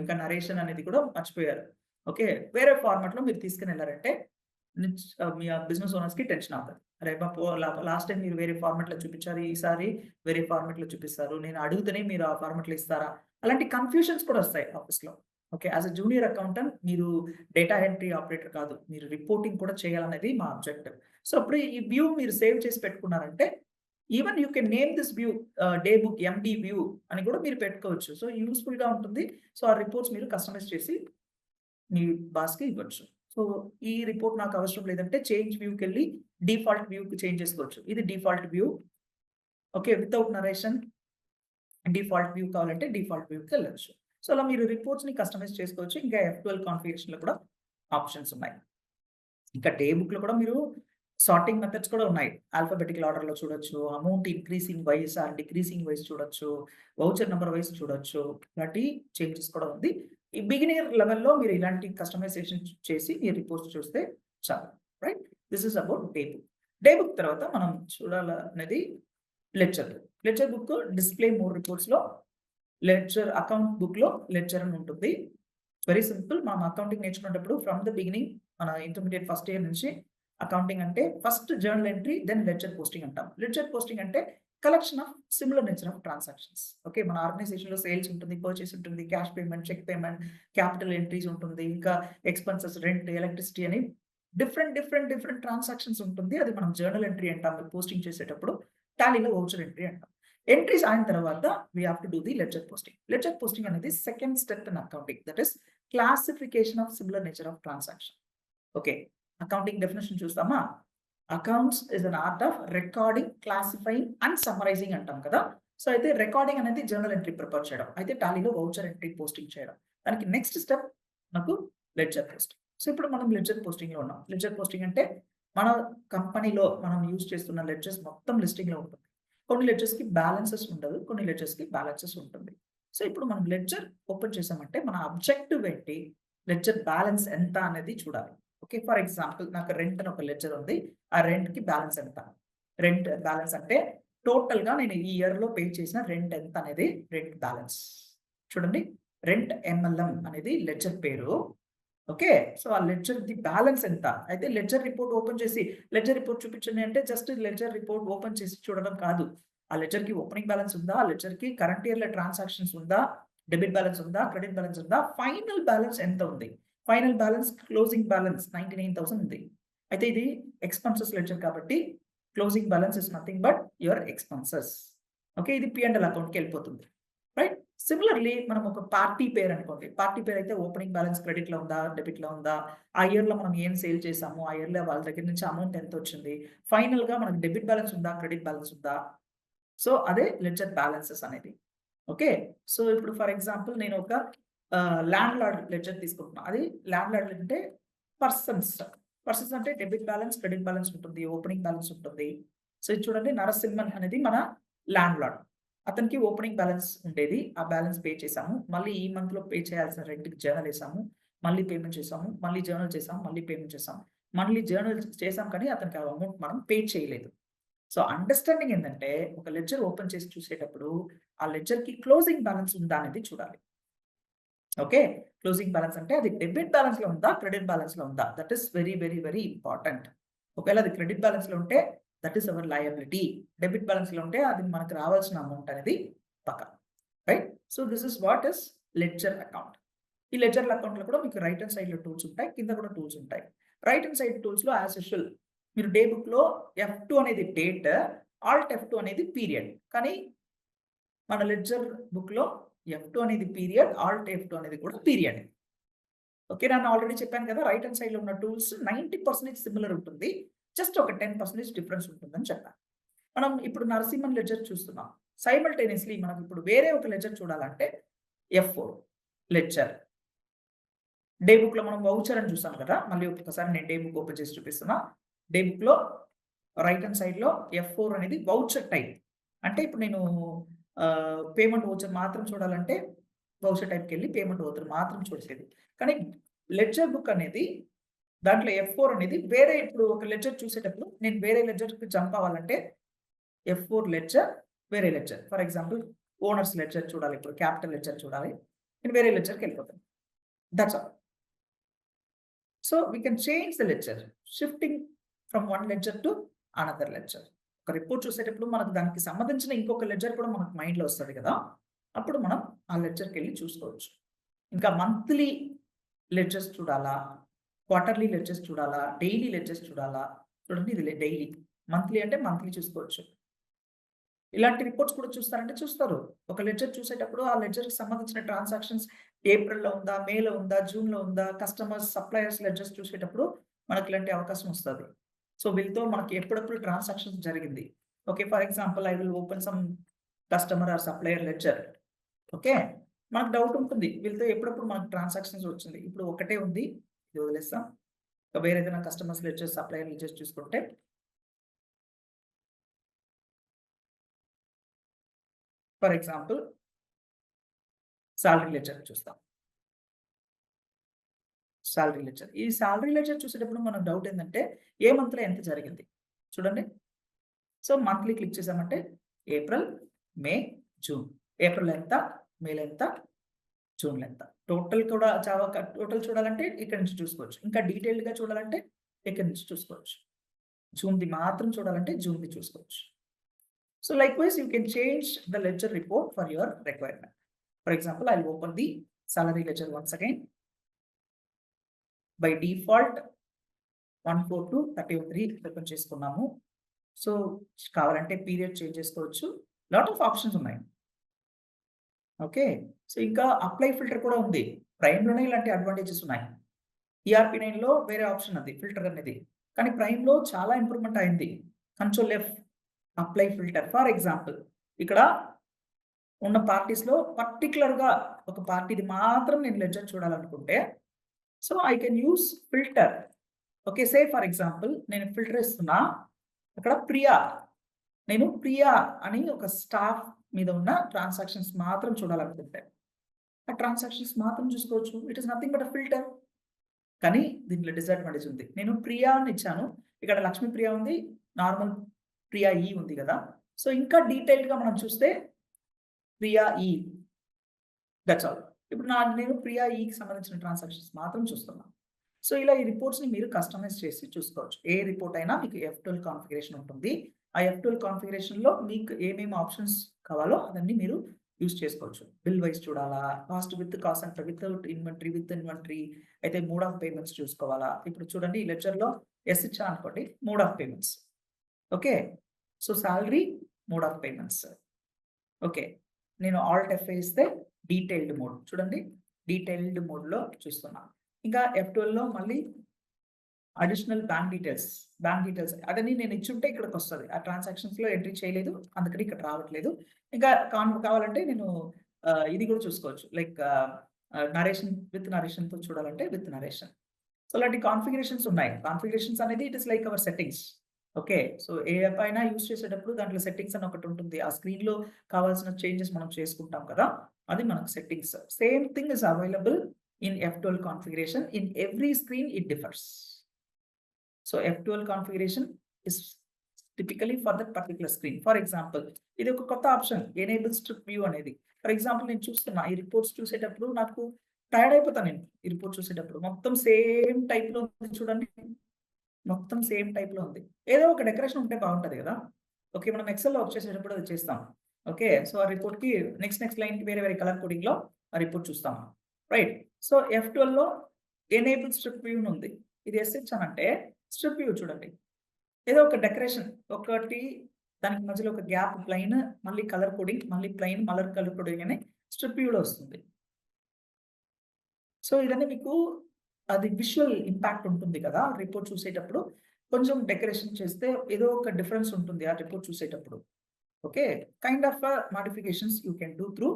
ఇంకా నరేషన్ అనేది కూడా మర్చిపోయారు. ఓకే. వేరే ఫార్మాట్‌లో మీరు తీసుకొనెళ్లారంటే మీ బిజినెస్ ఓనర్స్‌కి టెన్షన్ అవుతది. అరే! లాస్ట్ టైమ్ మీరు వేరే ఫార్మాట్‌లో చూపించారు. ఈసారి వేరే ఫార్మాట్‌లో చూపిస్తారు. నేను అడుగుతేనే మీరు ఆ ఫార్మాట్‌లో ఇస్తారా? అలాంటి కన్‌ఫ్యూషన్స్ కూడా వస్తాయి ఆఫీస్‌లో. Okay. As a junior accountant మీరు డేటా ఎంట్రీ ఆపరేటర్ కాదు. మీరు రిపోర్టింగ్ కూడా చేయాలనేది మా ఆబ్జెక్టివ్. సో, అప్పుడు ఈ వ్యూ మీరు సేవ్ చేసి పెట్టుకున్నారంటే even you can name this view day book MD view అని కూడా మీరు పెట్టుకోవచ్చు. సో, యూజ్‌ఫుల్‌గా ఉంటుంది. సో, ఆ రిపోర్ట్స్ మీరు కస్టమైజ్ చేసి మీ బాస్‌కి ఇవ్వచ్చు. సో, ఈ రిపోర్ట్ నాకు అవసరం లేదంటే చేంజ్ వ్యూకెళ్ళి డిఫాల్ట్ వ్యూకి చేంజ్ చేసుకోవచ్చు. ఇది default view. Okay. Without narration default view కావాలంటే డిఫాల్ట్ వ్యూకెళ్ళొచ్చు. సో, అలా మీరు రిపోర్ట్స్‌ని కస్టమైజ్ చేసుకోవచ్చు. ఇంకా F12 కాన్ఫిగరేషన్‌లో కూడా ఆప్షన్స్ ఉన్నాయి. ఇంకా డే బుక్‌లో కూడా మీరు సార్టింగ్ మెథడ్స్ కూడా ఉన్నాయి. ఆల్ఫాబెటికల్ ఆర్డర్‌లో చూడొచ్చు. Amount increasing wise or decreasing wise చూడొచ్చు. వౌచర్ నంబర్ వైస్ చూడొచ్చు. ఇలాంటి చేంజెస్ కూడా ఉంది. ఈ బిగినర్ లెవెల్‌లో మీరు ఇలాంటి కస్టమైజేషన్ చేసి ఈ రిపోర్ట్స్ చూస్తే చాలు. Right? This is about day book. Day book తర్వాత మనం చూడాలనేది ledger. Ledger book display more రిపోర్ట్స్‌లో లెడ్జర్ అకౌంట్ బుక్‌లో లెడ్జర్ అని ఉంటుంది. Very simple. మనం అకౌంటింగ్ నేర్చుకునేటప్పుడు ఫ్రమ్ ద బిగినింగ్ మన ఇంటర్మీడియేట్ ఫస్ట్ ఇయర్ నుంచి అకౌంటింగ్ అంటే first journal entry then ledger posting అంటాం. లెడ్జర్ పోస్టింగ్ అంటే collection of similar nature of transactions. Okay. మన ఆర్గనైజేషన్‌లో సేల్స్ ఉంటుంది, పర్చేస్ ఉంటుంది, cash payment, cheque payment, capital entries ఉంటుంది. ఇంకా ఎక్స్‌పెన్సెస్, రెంట్, ఎలక్ట్రిసిటీ అని డిఫరెంట్ ట్రాన్సాక్షన్స్ ఉంటుంది. అది మనం జర్నల్ ఎంట్రీ అంటాం పోస్టింగ్ చేసేటప్పుడు. టాలీలో వౌచర్ ఎంట్రీ అంటాం. ఎంట్రీస్ అయిన తర్వాత we have to do the ledger posting. Ledger posting అనేది second step in accounting. That is classification of similar nature of transaction. Okay. Accounting definition చూస్తామా? Accounts is an art of recording, classifying and summarising అంటాం కదా! So, అయితే recording అనేది journal entry prepare చేయడం. అయితే టాలీలో voucher entry posting చేయడం. దానికి next step నాకు లెడ్జర్ పోస్టింగ్. సో, ఇప్పుడు మనం లెడ్జర్ పోస్టింగ్‌లో ఉన్నాం. లెడ్జర్ పోస్టింగ్ అంటే మన కంపెనీలో మనం యూజ్ చేస్తున్న లెడ్జర్స్ మొత్తం లిస్టింగ్‌లో ఉంటుంది. కొన్ని లెడ్జర్స్‌కి బ్యాలెన్సెస్ ఉండదు. కొన్ని లెడ్జర్స్‌కి బ్యాలెన్సెస్ ఉంటుంది. సో, ఇప్పుడు మనం లెడ్జర్ ఓపెన్ చేసామంటే మన ఆబ్జెక్టివ్ ఏంటి? లెడ్జర్ బ్యాలెన్స్ ఎంత అనేది చూడాలి. ఓకే. ఫర్ ఎగ్జాంపుల్ నాకు రెంట్ అని ఒక లెడ్జర్ ఉంది. ఆ రెంట్‌కి బ్యాలెన్స్ ఎంత? రెంట్ బ్యాలెన్స్ అంటే టోటల్‌గా నేను ఈ ఇయర్‌లో పే చేసిన రెంట్ ఎంత అనేది రెంట్ బ్యాలెన్స్. చూడండి. రెంట్ ఎంఎల్ఎం అనేది లెడ్జర్ పేరు. ఓకే. సో, ఆ లెడ్జర్‌ది బ్యాలెన్స్ ఎంత? అయితే లెడ్జర్ రిపోర్ట్ ఓపెన్ చేసి లెడ్జర్ రిపోర్ట్ చూపించండి అంటే జస్ట్ లెడ్జర్ రిపోర్ట్ ఓపెన్ చేసి చూడడం కాదు. ఆ లెడ్జర్‌కి ఓపెనింగ్ బ్యాలెన్స్ ఉందా? ఆ లెడ్జర్‌కి కరెంట్ ఇయర్‌లో ట్రాన్సాక్షన్స్ ఉందా? డెబిట్ బ్యాలెన్స్ ఉందా? క్రెడిట్ బ్యాలెన్స్ ఉందా? ఫైనల్ బ్యాలెన్స్ ఎంత ఉంది? ఫైనల్ బ్యాలెన్స్ క్లోజింగ్ బ్యాలెన్స్ 99,000 ఉంది. అయితే ఇది ఎక్స్‌పెన్సెస్ లెడ్జర్ కాబట్టి closing balance is nothing but your expenses. Okay. ఇది పి అండ్ ఎల్ అకౌంట్‌కెళ్ళిపోతుంది. రైట్? సిమిలర్‌లీ మనం ఒక పార్టీ పేరు అనుకోండి. పార్టీ పేరు అయితే ఓపెనింగ్ బ్యాలెన్స్ క్రెడిట్‌లో ఉందా? డెబిట్‌లో ఉందా? ఆ ఇయర్‌లో మనం ఏం సేల్ చేసాము? ఆ ఇయర్‌లో వాళ్ళ దగ్గర నుంచి అమౌంట్ ఎంతొచ్చింది? ఫైనల్‌గా మనకు డెబిట్ బ్యాలెన్స్ ఉందా? క్రెడిట్ బ్యాలెన్స్ ఉందా? సో, అదే లెడ్జర్ బ్యాలెన్సెస్ అనేది. ఓకే. సో, ఇప్పుడు ఫర్ ఎగ్జాంపుల్ నేను ఒక ల్యాండ్‌లార్డ్ లెడ్జర్ తీసుకుంటున్నా. అది ల్యాండ్‌లార్డ్ అంటే పర్సన్స్. పర్సన్స్ అంటే డెబిట్ బ్యాలెన్స్, క్రెడిట్ బ్యాలెన్స్ ఉంటుంది. ఓపెనింగ్ బ్యాలెన్స్ ఉంటుంది. సో, ఇది చూడండి నరసింహన్ అనేది మన ల్యాండ్‌లార్డ్. అతనికి ఓపెనింగ్ బ్యాలెన్స్ ఉండేది. ఆ బ్యాలెన్స్ పే చేసాము. మళ్ళీ ఈ మంత్‌లో పే చేయాల్సిన రెంట్‌కి జర్నల్ ఏసాము. మళ్ళీ పేమెంట్ చేసాము. మళ్ళీ జర్నల్ చేసాము. మళ్ళీ పేమెంట్ చేసాము. మళ్ళీ జర్నల్ చేసాం కానీ అతనికి ఆ అమౌంట్ మనం పే చేయలేదు. సో, అండర్‌స్టాండింగ్ ఏందంటే, ఒక లెడ్జర్ ఓపెన్ చేసి చూసేటప్పుడు, ఆ లెడ్జర్కి క్లోజింగ్ బ్యాలెన్స్ ఉందా అనేది చూడాలి. ఓకే, క్లోజింగ్ బ్యాలెన్స్ అంటే అది డెబిట్ బ్యాలెన్స్లో ఉందా, క్రెడిట్ బ్యాలెన్స్లో ఉందా, that is very very very important. ఒకవేళ అది క్రెడిట్ బ్యాలెన్స్లో ఉంటే that is our liability, debit బ్యాలెన్స్లో ఉంటే అది మనకు రావాల్సిన అమౌంట్ అనేది పక్క. Right, so this is what is ledger account. ఈ లెడ్జర్ అకౌంట్లో కూడా మీకు రైట్ హ్యాండ్ సైడ్లో టూల్స్ ఉంటాయి, కింద కూడా టూల్స్ ఉంటాయి. రైట్ హ్యాండ్ సైడ్ టూల్స్లో యాజ్ యూజువల్ మీరు డే బుక్లో F2 అనేది డేట్, ఆల్ట్ F2 అనేది పీరియడ్. కానీ మన లెడ్జర్ బుక్లో F2 అనేది పీరియడ్, ఆల్ట్ F2 అనేది కూడా పీరియడ్. ఓకే, నేను ఆల్రెడీ చెప్పాను కదా, రైట్ హ్యాండ్ సైడ్లో ఉన్న టూల్స్ 90% సిమిలర్ ఉంటుంది, జస్ట్ ఒక 10% డిఫరెన్స్ ఉంటుందని చెప్పాను. మనం ఇప్పుడు నరసింహన్ లెడ్జర్ చూస్తున్నాం. సైమల్టేనియస్లీ మనం ఇప్పుడు వేరే ఒక లెడ్జర్ చూడాలంటే F4 లెడ్జర్. డే బుక్లో మనం వౌచర్ అని చూసాం కదా, మళ్ళీ ఒకసారి నేను డే బుక్ ఓపెన్ చేసి చూపిస్తున్నా. డే బుక్లో రైట్ హ్యాండ్ సైడ్లో F4 అనేది వౌచర్ టైప్. అంటే ఇప్పుడు నేను పేమెంట్ వౌచర్ మాత్రం చూడాలంటే వౌచర్ టైప్కి వెళ్ళి పేమెంట్ వౌచర్ మాత్రం చూసేది. కానీ లెడ్జర్ బుక్ అనేది దాంట్లో F4 అనేది వేరే, ఇప్పుడు ఒక లెడ్జర్ చూసేటప్పుడు నేను వేరే లెడ్జర్కి జంప్ అవ్వాలంటే F4 లెడ్జర్, వేరే ledger. For example owners ledger చూడాలి, ఇప్పుడు క్యాపిటల్ లెడ్జర్ చూడాలి, నేను వేరే లెడ్జర్కి వెళ్ళిపోతాను. That's all. So we can change the ledger, shifting from one ledger to another ledger. ఒక రిపోర్ట్ చూసేటప్పుడు మనకు దానికి సంబంధించిన ఇంకొక లెడ్జర్ కూడా మనకు మైండ్లో వస్తుంది కదా, అప్పుడు మనం ఆ లెడ్జర్కి వెళ్ళి చూసుకోవచ్చు. ఇంకా మంత్లీ లెడ్జర్స్ చూడాలా, క్వార్టర్లీ లెడ్జర్స్ చూడాలా, డైలీ లెడ్జర్స్ చూడాలా. చూడండి, ఇది డైలీ. మంత్లీ అంటే మంత్లీ చూసుకోవచ్చు. ఇలాంటి రిపోర్ట్స్ కూడా చూస్తారంటే చూస్తారు. ఒక లెడ్జర్ చూసేటప్పుడు ఆ లెడ్జర్కి సంబంధించిన ట్రాన్సాక్షన్స్ ఏప్రిల్‌లో ఉందా, మేలో ఉందా, జూన్‌లో ఉందా, కస్టమర్స్, సప్లయర్స్ లెడ్జర్స్ చూసేటప్పుడు మనకి ఇలాంటి అవకాశం వస్తది. సో వీళ్ళతో మనకి ఎప్పుడెప్పుడు ట్రాన్సాక్షన్స్ జరిగింది. Okay, for example I will open some customer or supplier ledger. Okay, మనకు డౌట్ ఉంటుంది వీళ్ళతో ఎప్పుడెప్పుడు మనకు ట్రాన్సాక్షన్స్ వచ్చింది. ఇప్పుడు ఒకటే ఉంది, ఇది వదిలేస్తాం. వేరే ఏదైనా కస్టమర్స్ లెడ్జర్స్, సప్లయర్ లెడ్జర్స్ చూసుకుంటే ఫర్ ఎగ్జాంపుల్ సాలరీ లెడ్జర్ చూస్తాం. Salary ledger. ఈ సాలరీ లెడ్జర్ చూసేటప్పుడు మనకు డౌట్ ఏంటంటే ఏ మంత్‌లో ఎంత జరిగింది చూడండి. సో మంత్లీ క్లిక్ చేసామంటే ఏప్రిల్, మే, జూన్. ఏప్రిల్ ఎంత, మేలో ఎంత, జూన్‌లో ఎంత. టోటల్ కూడా టోటల్ చూడాలంటే ఇక్కడ నుంచి చూసుకోవచ్చు. ఇంకా డీటెయిల్డ్‌గా చూడాలంటే ఇక్కడ నుంచి చూసుకోవచ్చు. జూన్‌ది మాత్రం చూడాలంటే జూన్‌ది చూసుకోవచ్చు. So likewise, you can change the ledger report for your requirement. For example, I'll open the salary ledger once again. By default, 14231 open చేసుకున్నాము. సో కావాలంటే పీరియడ్ చేంజ్ చేసుకోవచ్చు. లాట్ ఆఫ్ ఆప్షన్స్ ఉన్నాయి. ఓకే, సో ఇంకా apply filter కూడా ఉంది. ప్రైమ్‌లోనే ఇలాంటి advantages ఉన్నాయి. ERP9లో వేరే ఆప్షన్ అది ఫిల్టర్ అనేది. కానీ ప్రైమ్‌లో చాలా ఇంప్రూవ్‌మెంట్ అయింది. Control F apply filter. For example ఇక్కడ ఉన్న పార్టీస్‌లో పర్టిక్యులర్‌గా ఒక పార్టీది మాత్రం నేను లెడ్జర్ చూడాలనుకుంటే, so I can use filter. Okay, say for example నేను ఫిల్టర్ ఇస్తున్నా. అక్కడ ప్రియా, నేను ప్రియా అని ఒక స్టాఫ్ మీద ఉన్న ట్రాన్సాక్షన్స్ మాత్రం చూడాలనుకుంటే ఆ ట్రాన్సాక్షన్స్ మాత్రం చూసుకోవచ్చు. It is nothing but a filter. కానీ దీంట్లో డిసడ్వాంటేజ్ ఉంది. నేను ప్రియా అని ఇచ్చాను, ఇక్కడ లక్ష్మీ ప్రియా ఉంది, నార్మల్ ప్రియా ఈ ఉంది కదా. సో ఇంకా డీటెయిల్డ్‌గా మనం చూస్తే ప్రియా ఈ, దట్స్ ఆల్. ఇప్పుడు నేను ప్రియా ఈకి సంబంధించిన ట్రాన్సాక్షన్స్ మాత్రం చూస్తున్నాను. సో ఇలా ఈ రిపోర్ట్స్‌ని మీరు కస్టమైజ్ చేసి చూసుకోవచ్చు. ఏ రిపోర్ట్ అయినా మీకు F12 కాన్ఫిగరేషన్ ఉంటుంది. ఆ F12 కాన్ఫిగరేషన్‌లో మీకు ఏమేమి ఆప్షన్స్ కావాలో అవన్నీ మీరు యూజ్ చేసుకోవచ్చు. బిల్ వైస్ చూడాలా, cost with cost centre, without inventory, with inventory, అయితే మోడ్ ఆఫ్ పేమెంట్స్ చూసుకోవాలా. ఇప్పుడు చూడండి ఈ లెడ్జర్‌లో ఎస్ ఇచ్చా అనుకోండి, mode of payments. Okay, so salary, mode of payments. Okay, నేను ఆల్ట్ F ఇస్తే డీటెయిల్డ్ మోడ్. చూడండి డీటెయిల్డ్ మోడ్‌లో చూస్తున్నా. ఇంకా F12లో మళ్ళీ అడిషనల్ బ్యాంక్ డీటెయిల్స్ అదని నేను ఇచ్చుంటే ఇక్కడికి వస్తది. ఆ ట్రాన్సాక్షన్స్‌లో ఎంట్రీ చేయలేదు, అందుకని ఇక్కడ రావట్లేదు. ఇంకా కావాలంటే నేను ఇది కూడా చూసుకోవచ్చు. లైక్ నరేషన్, విత్ నరేషన్‌తో చూడాలంటే విత్ నరేషన్. సో ఇలాంటి కాన్ఫిగరేషన్స్ ఉన్నాయి. కాన్ఫిగరేషన్స్ అనేది it is like our settings. Okay, so A app అయినా యూజ్ చేసేటప్పుడు దాంట్లో సెట్టింగ్స్ అని ఒకటి ఉంటుంది. ఆ స్క్రీన్‌లో కావాల్సిన చేంజెస్ మనం చేసుకుంటాం కదా, అది మనకు settings. Same thing is available in F12 configuration. In every screen it differs. So F12 configuration is typically for that particular screen. For example ఇది ఒక కొత్త ఆప్షన్ ఎనేబుల్ స్ట్రిప్ వ్యూ అనేది. ఫర్ ఎగ్జాంపుల్ నేను చూస్తున్నా ఈ రిపోర్ట్స్ చూసేటప్పుడు నాకు tired అయిపోతాను నేను ఈ రిపోర్ట్ చూసేటప్పుడు. మొత్తం సేమ్ టైప్‌లో ఉంది చూడండి. మొత్తం సేమ్ టైప్‌లో ఉంది. ఏదో ఒక డెకరేషన్ ఉంటే బాగుంటది కదా! ఓకే. మనం ఎక్సెల్‌లో వర్క్ చేసేటప్పుడు అది చేస్తాం. ఓకే. సో, ఆ రిపోర్ట్‌కి నెక్స్ట్ లైన్‌కి వేరే వేరే కలర్ కోడింగ్‌లో ఆ రిపోర్ట్ చూస్తాం. రైట్. సో, F12లో ఎనేబుల్ స్ట్రిప్ వ్యూ ఉంది. ఇది యెస్ ఇచ్చానంటే స్ట్రిప్ వ్యూ చూడండి. ఏదో ఒక డెకరేషన్ ఒకటి దానికి మధ్యలో ఒక గ్యాప్ ప్లెయిన్, మళ్ళీ కలర్ కోడింగ్, మళ్ళీ ప్లెయిన్, మళ్ళీ కలర్ కోడింగ్ అని స్ట్రిప్ వ్యూలో వస్తుంది. సో, ఇదన్నీ మీకు అది విజువల్ ఇంపాక్ట్ ఉంటుంది కదా! రిపోర్ట్ చూసేటప్పుడు కొంచెం డెకరేషన్ చేస్తే ఏదో ఒక డిఫరెన్స్ ఉంటుంది ఆ రిపోర్ట్ చూసేటప్పుడు. Okay. Kind of modifications you can do through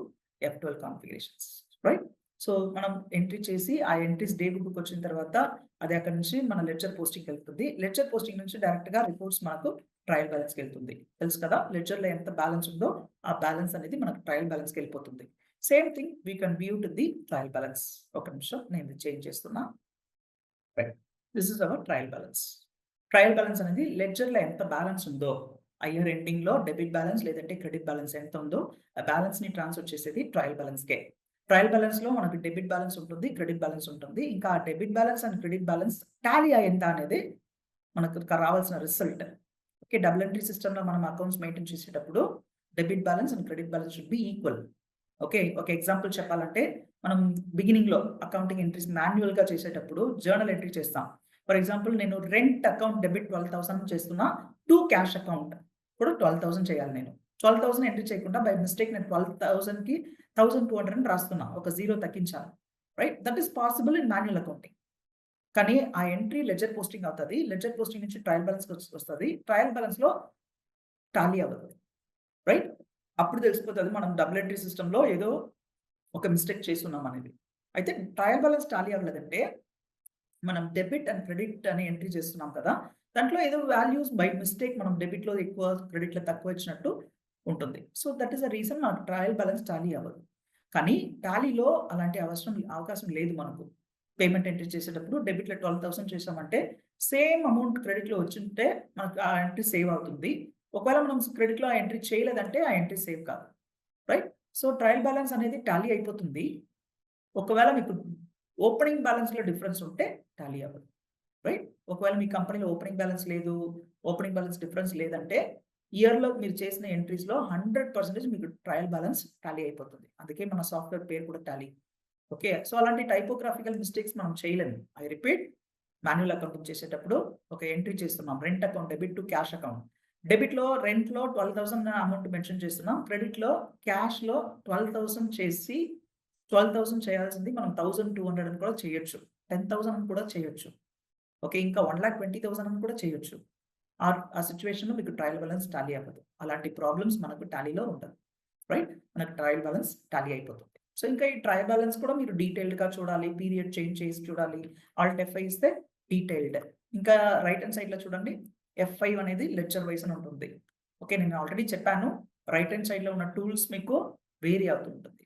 F12 configurations. Right. So, మనం ఎంట్రీ చేసి ఆ ఎంట్రీస్ డే బుక్‌కి వచ్చిన తర్వాత అది అక్కడి నుంచి మన లెడ్జర్ పోస్టింగ్‌కి వెళ్తుంది. లెడ్జర్ పోస్టింగ్ నుంచి డైరెక్ట్‌గా రిపోర్ట్స్ మనకు ట్రయల్ బ్యాలెన్స్‌కి వెళ్తుంది. తెలుసు కదా! లెడ్జర్‌లో ఎంత బ్యాలెన్స్ ఉందో ఆ బ్యాలెన్స్ అనేది మనకు ట్రయల్ బ్యాలెన్స్‌కి వెళ్ళిపోతుంది. Same thing we can view to the trial balance. ఒక నిమిషం నేను ఇది చేంజ్ చేస్తున్నా. Right. This is our trial balance. Trial balance అనేది లెడ్జర్‌లో ఎంత బ్యాలెన్స్ ఉందో ఇయర్ ఎండింగ్‌లో డెబిట్ బ్యాలెన్స్ లేదంటే క్రెడిట్ బ్యాలెన్స్ ఎంత ఉందో ఆ బ్యాలెన్స్‌ని ట్రాన్స్‌ఫర్ చేసేది ట్రయల్ బ్యాలెన్స్‌కే. ట్రయల్ బ్యాలెన్స్‌లో మనకు డెబిట్ బ్యాలెన్స్ ఉంటుంది, క్రెడిట్ బ్యాలెన్స్ ఉంటుంది. ఇంకా ఆ debit balance and credit balance tally అయిందా అనేది మనకు రావాల్సిన రిజల్ట్. ఓకే. డబుల్ ఎంట్రీ సిస్టమ్‌లో మనం అకౌంట్స్ మెయింటైన్ చేసేటప్పుడు debit balance and credit balance should be equal. Okay. ఒక ఎగ్జాంపుల్ చెప్పాలంటే మనం బిగినింగ్‌లో అకౌంటింగ్ ఎంట్రీస్ మాన్యుయల్‌గా చేసేటప్పుడు జర్నల్ ఎంట్రీ చేస్తాం. ఫర్ ఎగ్జాంపుల్ నేను రెంట్ అకౌంట్ డెబిట్ 12,000 చేస్తున్నా. టు క్యాష్ అకౌంట్ కూడా 12,000 చేయాలి నేను. 12,000 ఎంట్రీ చేయకుండా బై మిస్టేక్ నేను 12,000కి 1,200 అని రాస్తున్నా. ఒక జీరో తగ్గించాలి. Right. That is possible in Manuel accounting. కానీ ఆ ఎంట్రీ లెడ్జర్ పోస్టింగ్ అవుతది. లెడ్జర్ పోస్టింగ్ నుంచి ట్రయల్ బ్యాలెన్స్‌కి వస్తది. ట్రయల్ బ్యాలెన్స్‌లో టాలీ అవ్వదు. రైట్. అప్పుడు తెలిసిపోతది మనం డబుల్ ఎంట్రీ సిస్టమ్‌లో ఏదో ఒక మిస్టేక్ చేసున్నాం అనేది. అయితే ట్రయల్ బ్యాలెన్స్ టాలీ అవ్వలేదంటే మనం డెబిట్ అండ్ క్రెడిట్ అని ఎంట్రీ చేస్తున్నాం కదా! దాంట్లో ఏదో వాల్యూస్ బై మిస్టేక్ మనం డెబిట్‌లో ఎక్కువ, క్రెడిట్‌లో తక్కువ ఇచ్చినట్టు ఉంటుంది. So, that is the reason నాకు ట్రయల్ బ్యాలెన్స్ టాలీ అవ్వదు. కానీ టాలీలో అలాంటి అవకాశం లేదు మనకు. పేమెంట్ ఎంట్రీ చేసేటప్పుడు డెబిట్‌లో 12,000 చేశామంటే సేమ్ అమౌంట్ క్రెడిట్‌లో వచ్చుంటే మనకు ఆ ఎంట్రీ సేవ్ అవుతుంది. ఒకవేళ మనం క్రెడిట్‌లో ఆ ఎంట్రీ చేయలేదంటే ఆ ఎంట్రీ సేవ్ కాదు. రైట్? సో, ట్రయల్ బ్యాలెన్స్ అనేది టాలీ అయిపోతుంది. ఒకవేళ మీకు ఓపెనింగ్ బ్యాలెన్స్‌లో డిఫరెన్స్ ఉంటే టాలీ అవ్వదు. రైట్? ఒకవేళ మీ కంపెనీలో ఓపెనింగ్ బ్యాలెన్స్ లేదు, ఓపెనింగ్ బ్యాలెన్స్ డిఫరెన్స్ లేదంటే ఇయర్‌లో మీరు చేసిన ఎంట్రీస్‌లో 100% మీకు ట్రయల్ బ్యాలెన్స్ టాలీ అయిపోతుంది. అందుకే మన సాఫ్ట్‌వేర్ పేరు కూడా టాలీ. ఓకే. సో, అలాంటి టైపోగ్రాఫికల్ మిస్టేక్స్ మనం చేయలేము. ఐ రిపీట్ మాన్యువల్ అకౌంటింగ్ చేసేటప్పుడు ఒక ఎంట్రీ చేస్తున్నాం. Rent account debit to cash account. రెంట్‌లో 12,000 అమౌంట్ మెన్షన్ చేస్తున్నాం. క్యాష్‌లో 12,000 చేసి 12,000 చేయాల్సింది మనం 1,200 అని కూడా చేయొచ్చు. 10,000 అని కూడా చేయొచ్చు. ఓకే. ఇంకా 1,20,000 అని కూడా చేయొచ్చు. ఆ సిట్యుయేషన్‌లో మీకు ట్రయల్ బ్యాలెన్స్ టాలీ అవ్వదు. అలాంటి ప్రాబ్లమ్స్ మనకు టాలీలో ఉండదు. రైట్? మనకు ట్రయల్ బ్యాలెన్స్ టాలీ అయిపోతుంది. సో, ఇంకా ఈ ట్రయల్ బ్యాలెన్స్ కూడా మీరు డీటెయిల్డ్‌గా చూడాలి. పీరియడ్ చేంజ్ చేసి చూడాలి. ఆల్ట్ F5 ఇస్తే డీటెయిల్డ్. ఇంకా రైట్ హ్యాండ్ సైడ్‌లో చూడండి. F5 అనేది లెడ్జర్ వైస్ అని ఉంటుంది. ఓకే. నేను ఆల్రెడీ చెప్పాను. రైట్ హ్యాండ్ సైడ్‌లో ఉన్న టూల్స్ మీకు వేరీ అవుతూ ఉంటుంది.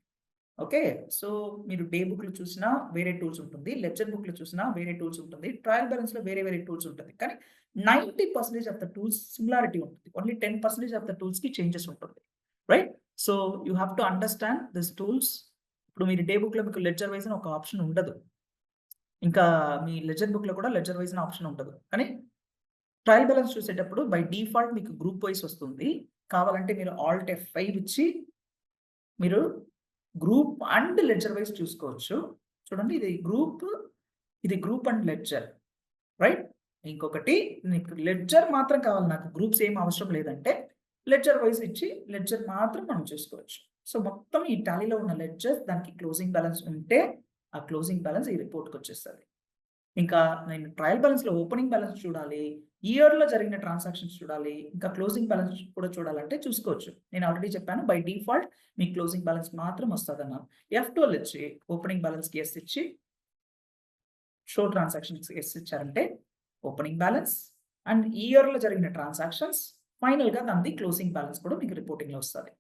ఓకే. సో, మీరు డే బుక్‌లో చూసినా వేరే టూల్స్ ఉంటుంది. లెడ్జర్ బుక్‌లో చూసినా వేరే టూల్స్ ఉంటుంది. ట్రయల్ బ్యాలెన్స్‌లో వేరే వేరే టూల్స్ ఉంటుంది. కానీ 90% ఆఫ్ ద టూల్స్ సిమిలారిటీ ఉంటుంది. ఓన్లీ 10% ఆఫ్ ద టూల్స్‌కి చేంజెస్ ఉంటుంది. Right? So, you have to understand this tools. ఇప్పుడు మీరు డే బుక్‌లో మీకు లెడ్జర్ వైస్ అని ఒక ఆప్షన్ ఉండదు. ఇంకా మీ లెడ్జర్ బుక్‌లో కూడా లెడ్జర్ వైస్ అని ఆప్షన్ ఉండదు. కానీ ట్రయల్ బ్యాలెన్స్ చూసేటప్పుడు బై డిఫాల్ట్ మీకు గ్రూప్ వైస్ వస్తుంది. కావాలంటే మీరు ఆల్ట్ F5 ఇచ్చి మీరు గ్రూప్ అండ్ లెడ్జర్ వైస్ చూసుకోవచ్చు. చూడండి ఇది గ్రూప్ అండ్ లెడ్జర్. రైట్? ఇంకొకటి నీకు లెడ్జర్ మాత్రం కావాలి నాకు గ్రూప్స్ ఏం అవసరం లేదంటే లెడ్జర్ వైస్ ఇచ్చి లెడ్జర్ మాత్రం మనం చూసుకోవచ్చు. సో, మొత్తం ఈ టాలీలో ఉన్న లెడ్జర్స్ దానికి క్లోజింగ్ బ్యాలెన్స్ ఉంటే ఆ క్లోజింగ్ బ్యాలెన్స్ ఈ రిపోర్ట్‌కొచ్చేస్తది. ఇంకా నేను ట్రయల్ బ్యాలెన్స్‌లో ఓపెనింగ్ బ్యాలెన్స్ చూడాలి. ఇయర్‌లో జరిగిన ట్రాన్సాక్షన్స్ చూడాలి. ఇంకా క్లోజింగ్ బ్యాలెన్స్ కూడా చూడాలంటే చూసుకోవచ్చు. నేను ఆల్రెడీ చెప్పాను బై డిఫాల్ట్ మీకు క్లోజింగ్ బ్యాలెన్స్ మాత్రం వస్తదన్నాను. F12 ఇచ్చి ఓపెనింగ్ బ్యాలెన్స్‌కి యెస్ ఇచ్చి షో ట్రాన్సాక్షన్స్‌కి యెస్ ఇచ్చారంటే ఓపెనింగ్ బ్యాలెన్స్ అండ్ ఇయర్‌లో జరిగిన ట్రాన్సాక్షన్స్ ఫైనల్‌గా దానిది క్లోజింగ్ బ్యాలెన్స్ కూడా మీకు రిపోర్టింగ్‌లో వస్తది.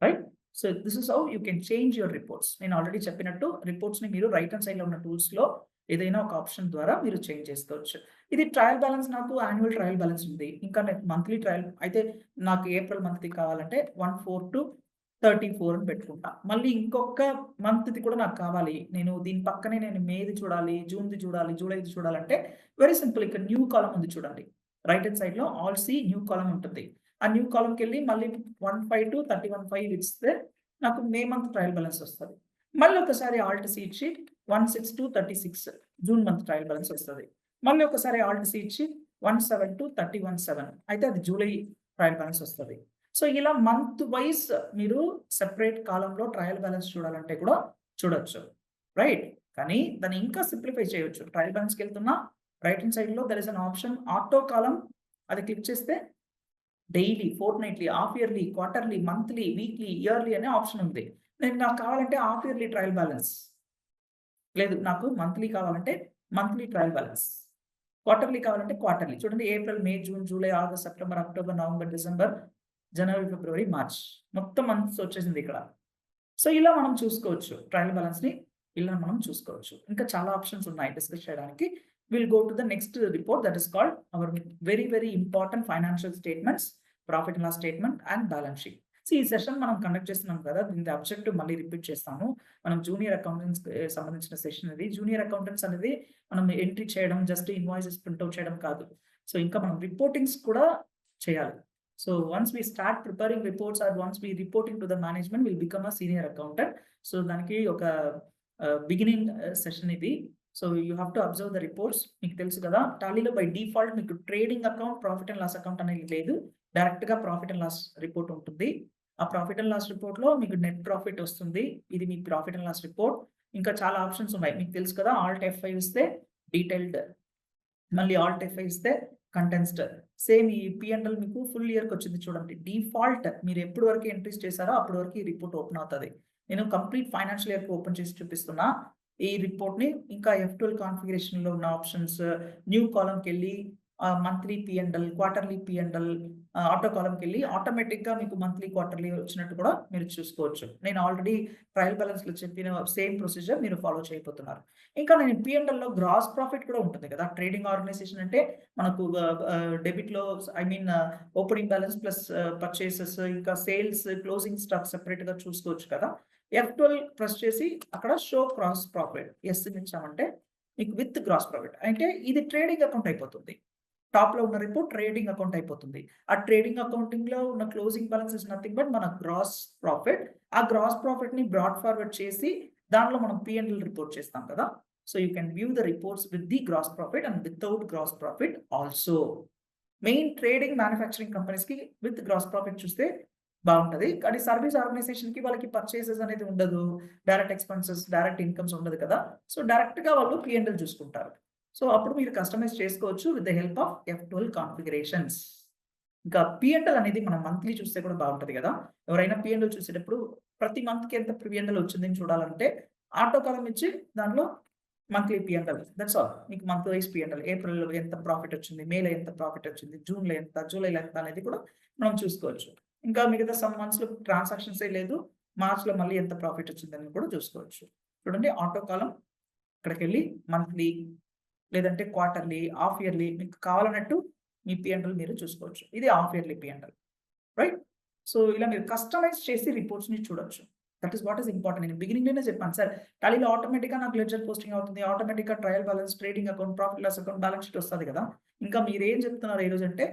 Right? So, this is how you can change your reports. నేను ఆల్రెడీ చెప్పినట్టు రిపోర్ట్స్‌ని మీరు రైట్ హ్యాండ్ సైడ్‌లో ఉన్న టూల్స్‌లో ఏదైనా ఒక ఆప్షన్ ద్వారా మీరు చేంజ్ చేసుకోవచ్చు. ఇది ట్రయల్ బ్యాలెన్స్ నాకు యాన్యువల్ ట్రయల్ బ్యాలెన్స్ ఉంది. ఇంకా నాకు మంత్లీ ట్రయల్ అయితే నాకు ఏప్రిల్ మంత్‌ది కావాలంటే 1/4-34 అని పెట్టుకుంటా. మళ్ళీ ఇంకొక మంత్‌ది కూడా నాకు కావాలి. నేను దీని పక్కనే నేను మేది చూడాలి, జూన్‌ది చూడాలి, జూలైది చూడాలంటే వెరీ సింపుల్ ఇక్కడ న్యూ కాలమ్ ఉంది చూడండి. రైట్ హ్యాండ్ సైడ్‌లో ఆల్ సి న్యూ కాలమ్ ఉంటుంది. ఆ న్యూ కాలమ్‌కెళ్ళి మళ్ళీ 15-31/5 ఇస్తే నాకు మే మంత్ ట్రయల్ బ్యాలెన్స్ వస్తది. మళ్ళీ ఒకసారి ఆల్ట్ సి ఇచ్చి 16-36 జూన్ మంత్ ట్రయల్ బ్యాలెన్స్ వస్తది. మళ్ళీ ఒకసారి ఆల్ట్ సి ఇచ్చి 17-31/7 అయితే అది జూలై ట్రయల్ బ్యాలెన్స్ వస్తది. సో, ఇలా మంత్ వైస్ మీరు సెపరేట్ కాలమ్‌లో ట్రయల్ బ్యాలెన్స్ చూడాలంటే కూడా చూడొచ్చు. రైట్? కానీ దాన్ని ఇంకా సింప్లిఫై చేయొచ్చు. ట్రయల్ బ్యాలెన్స్‌కెళ్తున్నా రైట్ హ్యాండ్ సైడ్‌లో there is an option auto column అది క్లిక్ చేస్తే daily, fortnightly, half yearly, quarterly, monthly, weekly, yearly అనే ఆప్షన్ ఉంది. నాకు కావాలంటే హాఫ్ ఇయర్లీ ట్రయల్ బ్యాలెన్స్. లేదు నాకు మంత్లీ కావాలంటే మంత్లీ ట్రయల్ బ్యాలెన్స్. క్వార్టర్లీ కావాలంటే క్వార్టర్లీ. చూడండి April, May, June, July, August, September, October, November, December, January, February, March. మొత్తం మంత్స్ వచ్చేసింది ఇక్కడ. సో, ఇలా మనం చూసుకోవచ్చు. ట్రయల్ బ్యాలెన్స్‌ని ఇలా మనం చూసుకోవచ్చు. ఇంకా చాలా ఆప్షన్స్ ఉన్నాయి డిస్కస్ చేయడానికి. Will go to the next report that is called our very, very important financial statements, profit and loss statement and balance sheet. ఈ సెషన్ మనం కండక్ట్ చేస్తున్నాం కదా! దీని ఆబ్జెక్టివ్ మళ్ళీ రిపీట్ చేస్తాను. మనం జూనియర్ అకౌంటెంట్స్‌కి సంబంధించిన సెషన్ ఇది. జూనియర్ అకౌంటెంట్స్ అనేది మనం ఎంట్రీ చేయడం, జస్ట్ ఇన్వాయిసెస్ ప్రింట్ ఔట్ చేయడం కాదు. సో, ఇంకా మనం రిపోర్టింగ్స్ కూడా చేయాలి. So once we start preparing reports or once we reporting to the management, we'll become a senior accountant. So దానికి ఒక బిగినింగ్ సెషన్ ఇది. So you have to observe the reports. మీకు తెలుసు కదా టాలీలో బై డిఫాల్ట్ మీకు trading account, profit and loss account అనేది లేదు. డైరెక్ట్‌గా ప్రాఫిట్ అండ్ లాస్ రిపోర్ట్ ఉంటుంది. ఆ ప్రాఫిట్ అండ్ లాస్ రిపోర్ట్‌లో మీకు నెట్ ప్రాఫిట్ వస్తుంది. ఇది మీ ప్రాఫిట్ అండ్ లాస్ రిపోర్ట్. ఇంకా చాలా ఆప్షన్స్ ఉన్నాయి. మీకు తెలుసు కదా ఆల్ట్ F5 ఇస్తే డీటెయిల్డ్, మళ్ళీ ఆల్ట్ F5 ఇస్తే కంటెన్స్డ్. సేమ్ ఈ P&L మీకు ఫుల్ ఇయర్‌కి వచ్చింది చూడండి. డిఫాల్ట్ మీరు ఎప్పటి వరకు ఎంట్రీస్ చేశారో అప్పటి వరకు ఈ రిపోర్ట్ ఓపెన్ అవుతది. నేను కంప్లీట్ ఫైనాన్షియల్ ఇయర్‌కి ఓపెన్ చేసి చూపిస్తున్నా. ఈ రిపోర్ట్‌ని ఇంకా F12 కాన్ఫిగరేషన్‌లో ఉన్న ఆప్షన్స్ న్యూ కాలమ్‌కెళ్ళి monthly P&L, quarterly P&L auto కాలమ్‌కెళ్ళి ఆటోమేటిక్‌గా మీకు మంత్లీ, క్వార్టర్లీ వచ్చినట్టు కూడా మీరు చూసుకోవచ్చు. నేను ఆల్రెడీ ట్రయల్ బ్యాలెన్స్‌లో చెప్పిన సేమ్ ప్రొసీజర్ మీరు ఫాలో చేయబోతున్నారు. ఇంకా నేను P&Lలో గ్రాస్ ప్రాఫిట్ కూడా ఉంటుంది కదా! ట్రేడింగ్ ఆర్గనైజేషన్ అంటే మనకు డెబిట్‌లో I mean opening balance plus purchases ఇంకా సేల్స్, క్లోజింగ్ స్టాక్ సెపరేట్‌గా చూసుకోవచ్చు కదా! F12 ప్రెస్ చేసి అక్కడ షో గ్రాస్ ప్రాఫిట్ యెస్‌ని ఇచ్చామంటే మీకు విత్ గ్రాస్ ప్రాఫిట్ అంటే ఇది ట్రేడింగ్ అకౌంట్ అయిపోతుంది. టాప్‌లో ఉన్న రిపోర్ట్ ట్రేడింగ్ అకౌంట్ అయిపోతుంది. ఆ ట్రేడింగ్ అకౌంటింగ్‌లో ఉన్న closing balance is nothing but మన గ్రాస్ ప్రాఫిట్. ఆ గ్రాస్ ప్రాఫిట్‌ని బ్రాడ్ ఫార్వర్డ్ చేసి దాంట్లో మనం P&L రిపోర్ట్ చేస్తాం కదా! So, you can view the reports with the gross profit and without gross profit also. Main trading, manufacturing కంపెనీస్‌కి విత్ గ్రాస్ ప్రాఫిట్ చూస్తే బావుంటది. కానీ సర్వీస్ ఆర్గనైజేషన్‌కి వాళ్ళకి పర్చేసెస్ అనేది ఉండదు. డైరెక్ట్ ఎక్స్‌పెన్సెస్, డైరెక్ట్ ఇన్‌కమ్స్ ఉండదు కదా! సో, డైరెక్ట్‌గా వాళ్ళు P&L చూసుకుంటారు. సో, అప్పుడు మీరు కస్టమైజ్ చేసుకోవచ్చు with the help of F12 configurations. ఇంకా P&L అనేది మనం మంత్లీ చూస్తే కూడా బావుంటది గదా! ఎవరైనా P&L చూసేటప్పుడు ప్రతి మంత్‌కి ఎంత P&L వచ్చిందని చూడాలంటే ఆటో కాలమ్ ఇచ్చి దాంట్లో మంత్లీ P&L దట్స్ ఆల్. మీకు మంత్ వైస్ P&L ఏప్రిల్‌లో ఎంత ప్రాఫిట్ వచ్చింది, మేలో ఎంత ప్రాఫిట్ వచ్చింది, జూన్‌లో ఎంత, జూలైలో ఎంత అనేది కూడా మనం చూసుకోవచ్చు. ఇంకా మిగతా సమ్ మంత్స్‌లో ట్రాన్సాక్షన్సే లేదు. మార్చ్‌లో మళ్ళీ ఎంత ప్రాఫిట్ వచ్చిందని కూడా చూసుకోవచ్చు. చూడండి ఆటో కాలమ్ ఇక్కడికెళ్ళి మంత్లీ లేదంటే క్వార్టర్లీ, హాఫ్ ఇయర్లీ మీకు కావాలన్నట్టు మీ P&L మీరు చూసుకోవచ్చు. ఇది half yearly P&L right? So, ఇలా మీరు కస్టమైజ్ చేసి రిపోర్ట్స్‌ని చూడొచ్చు. That is what is important. నేను బిగినింగ్‌లోనే చెప్పాను సార్ టాలీలో ఆటోమేటిక్‌గా నాకు లెడ్జర్ పోస్టింగ్ అవుతుంది. ఆటోమేటిక్‌గా trial balance, trading account, profit loss account, balance sheet వస్తది కదా! ఇంకా మీరేం చెప్తున్నారు ఈరోజు అంటే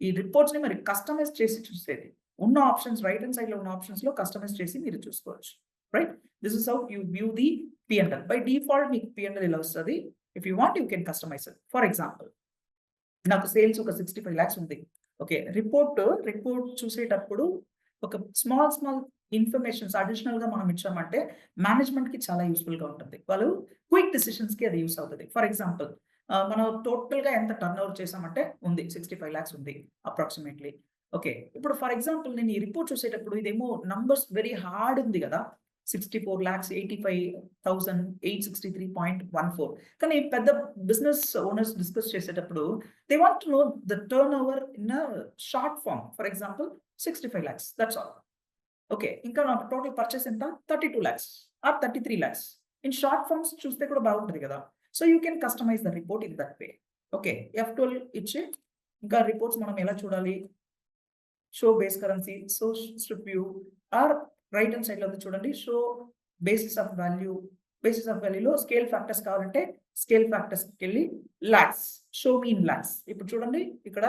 ఈ రిపోర్ట్స్‌ని మరి కస్టమైజ్ చేసి చూసేది. ఉన్న ఆప్షన్స్ రైట్ హ్యాండ్ సైడ్‌లో ఉన్న ఆప్షన్స్‌లో కస్టమైజ్ చేసి మీరు చూసుకోవచ్చు. Right? This is how you view the P&L. By default మీకు P&L ఇలా వస్తది. If you want you can customise it. For example నాకు సేల్స్ ఒక 65 లాక్స్ ఉంది. ఓకే. రిపోర్ట్ చూసేటప్పుడు ఒక స్మాల్ ఇన్ఫర్మేషన్స్ అడిషనల్‌గా మనం ఇచ్చామంటే మేనేజ్మెంట్‌కి చాలా యూజ్‌ఫుల్‌గా ఉంటుంది. వాళ్ళు క్విక్ డెసిషన్స్‌కి అది యూజ్ అవుతది. ఫర్ ఎగ్జాంపుల్ మనం టోటల్‌గా ఎంత టర్నోవర్ చేసామంటే ఉంది. 65 లాక్స్ ఉంది అప్రాక్సిమేట్‌లీ. ఓకే. ఇప్పుడు ఫర్ ఎగ్జాంపుల్ నేను ఈ రిపోర్ట్ చూసేటప్పుడు ఇదేమో నంబర్స్ వెరీ హార్డ్ ఉంది గదా! 64,85,863.14 కానీ పెద్ద బిజినెస్ ఓనర్స్ డిస్కస్ చేసేటప్పుడు they want to know the turnover in a short form. For example 65 lakhs that's all. Okay. ఇంకా నాకు టోటల్ పర్చేస్ ఎంత? 32 lakhs or 33 lakhs. In short forms చూస్తే కూడా బాగుంటది గదా! So you can customise the report in that way. Okay, F12 ఇచ్చి ఇంకా reports మనం ఎలా చూడాలి? Show base currency, so strip view, or right hand side లో ఉంది చూడండి, show basis of value. Basis of వాల్యూలో స్కేల్ ఫ్యాక్టర్స్ కావాలంటే స్కేల్ ఫ్యాక్టర్స్ కి వెళ్ళి లాక్స్, షో మీన్ లాక్స్. ఇప్పుడు చూడండి ఇక్కడ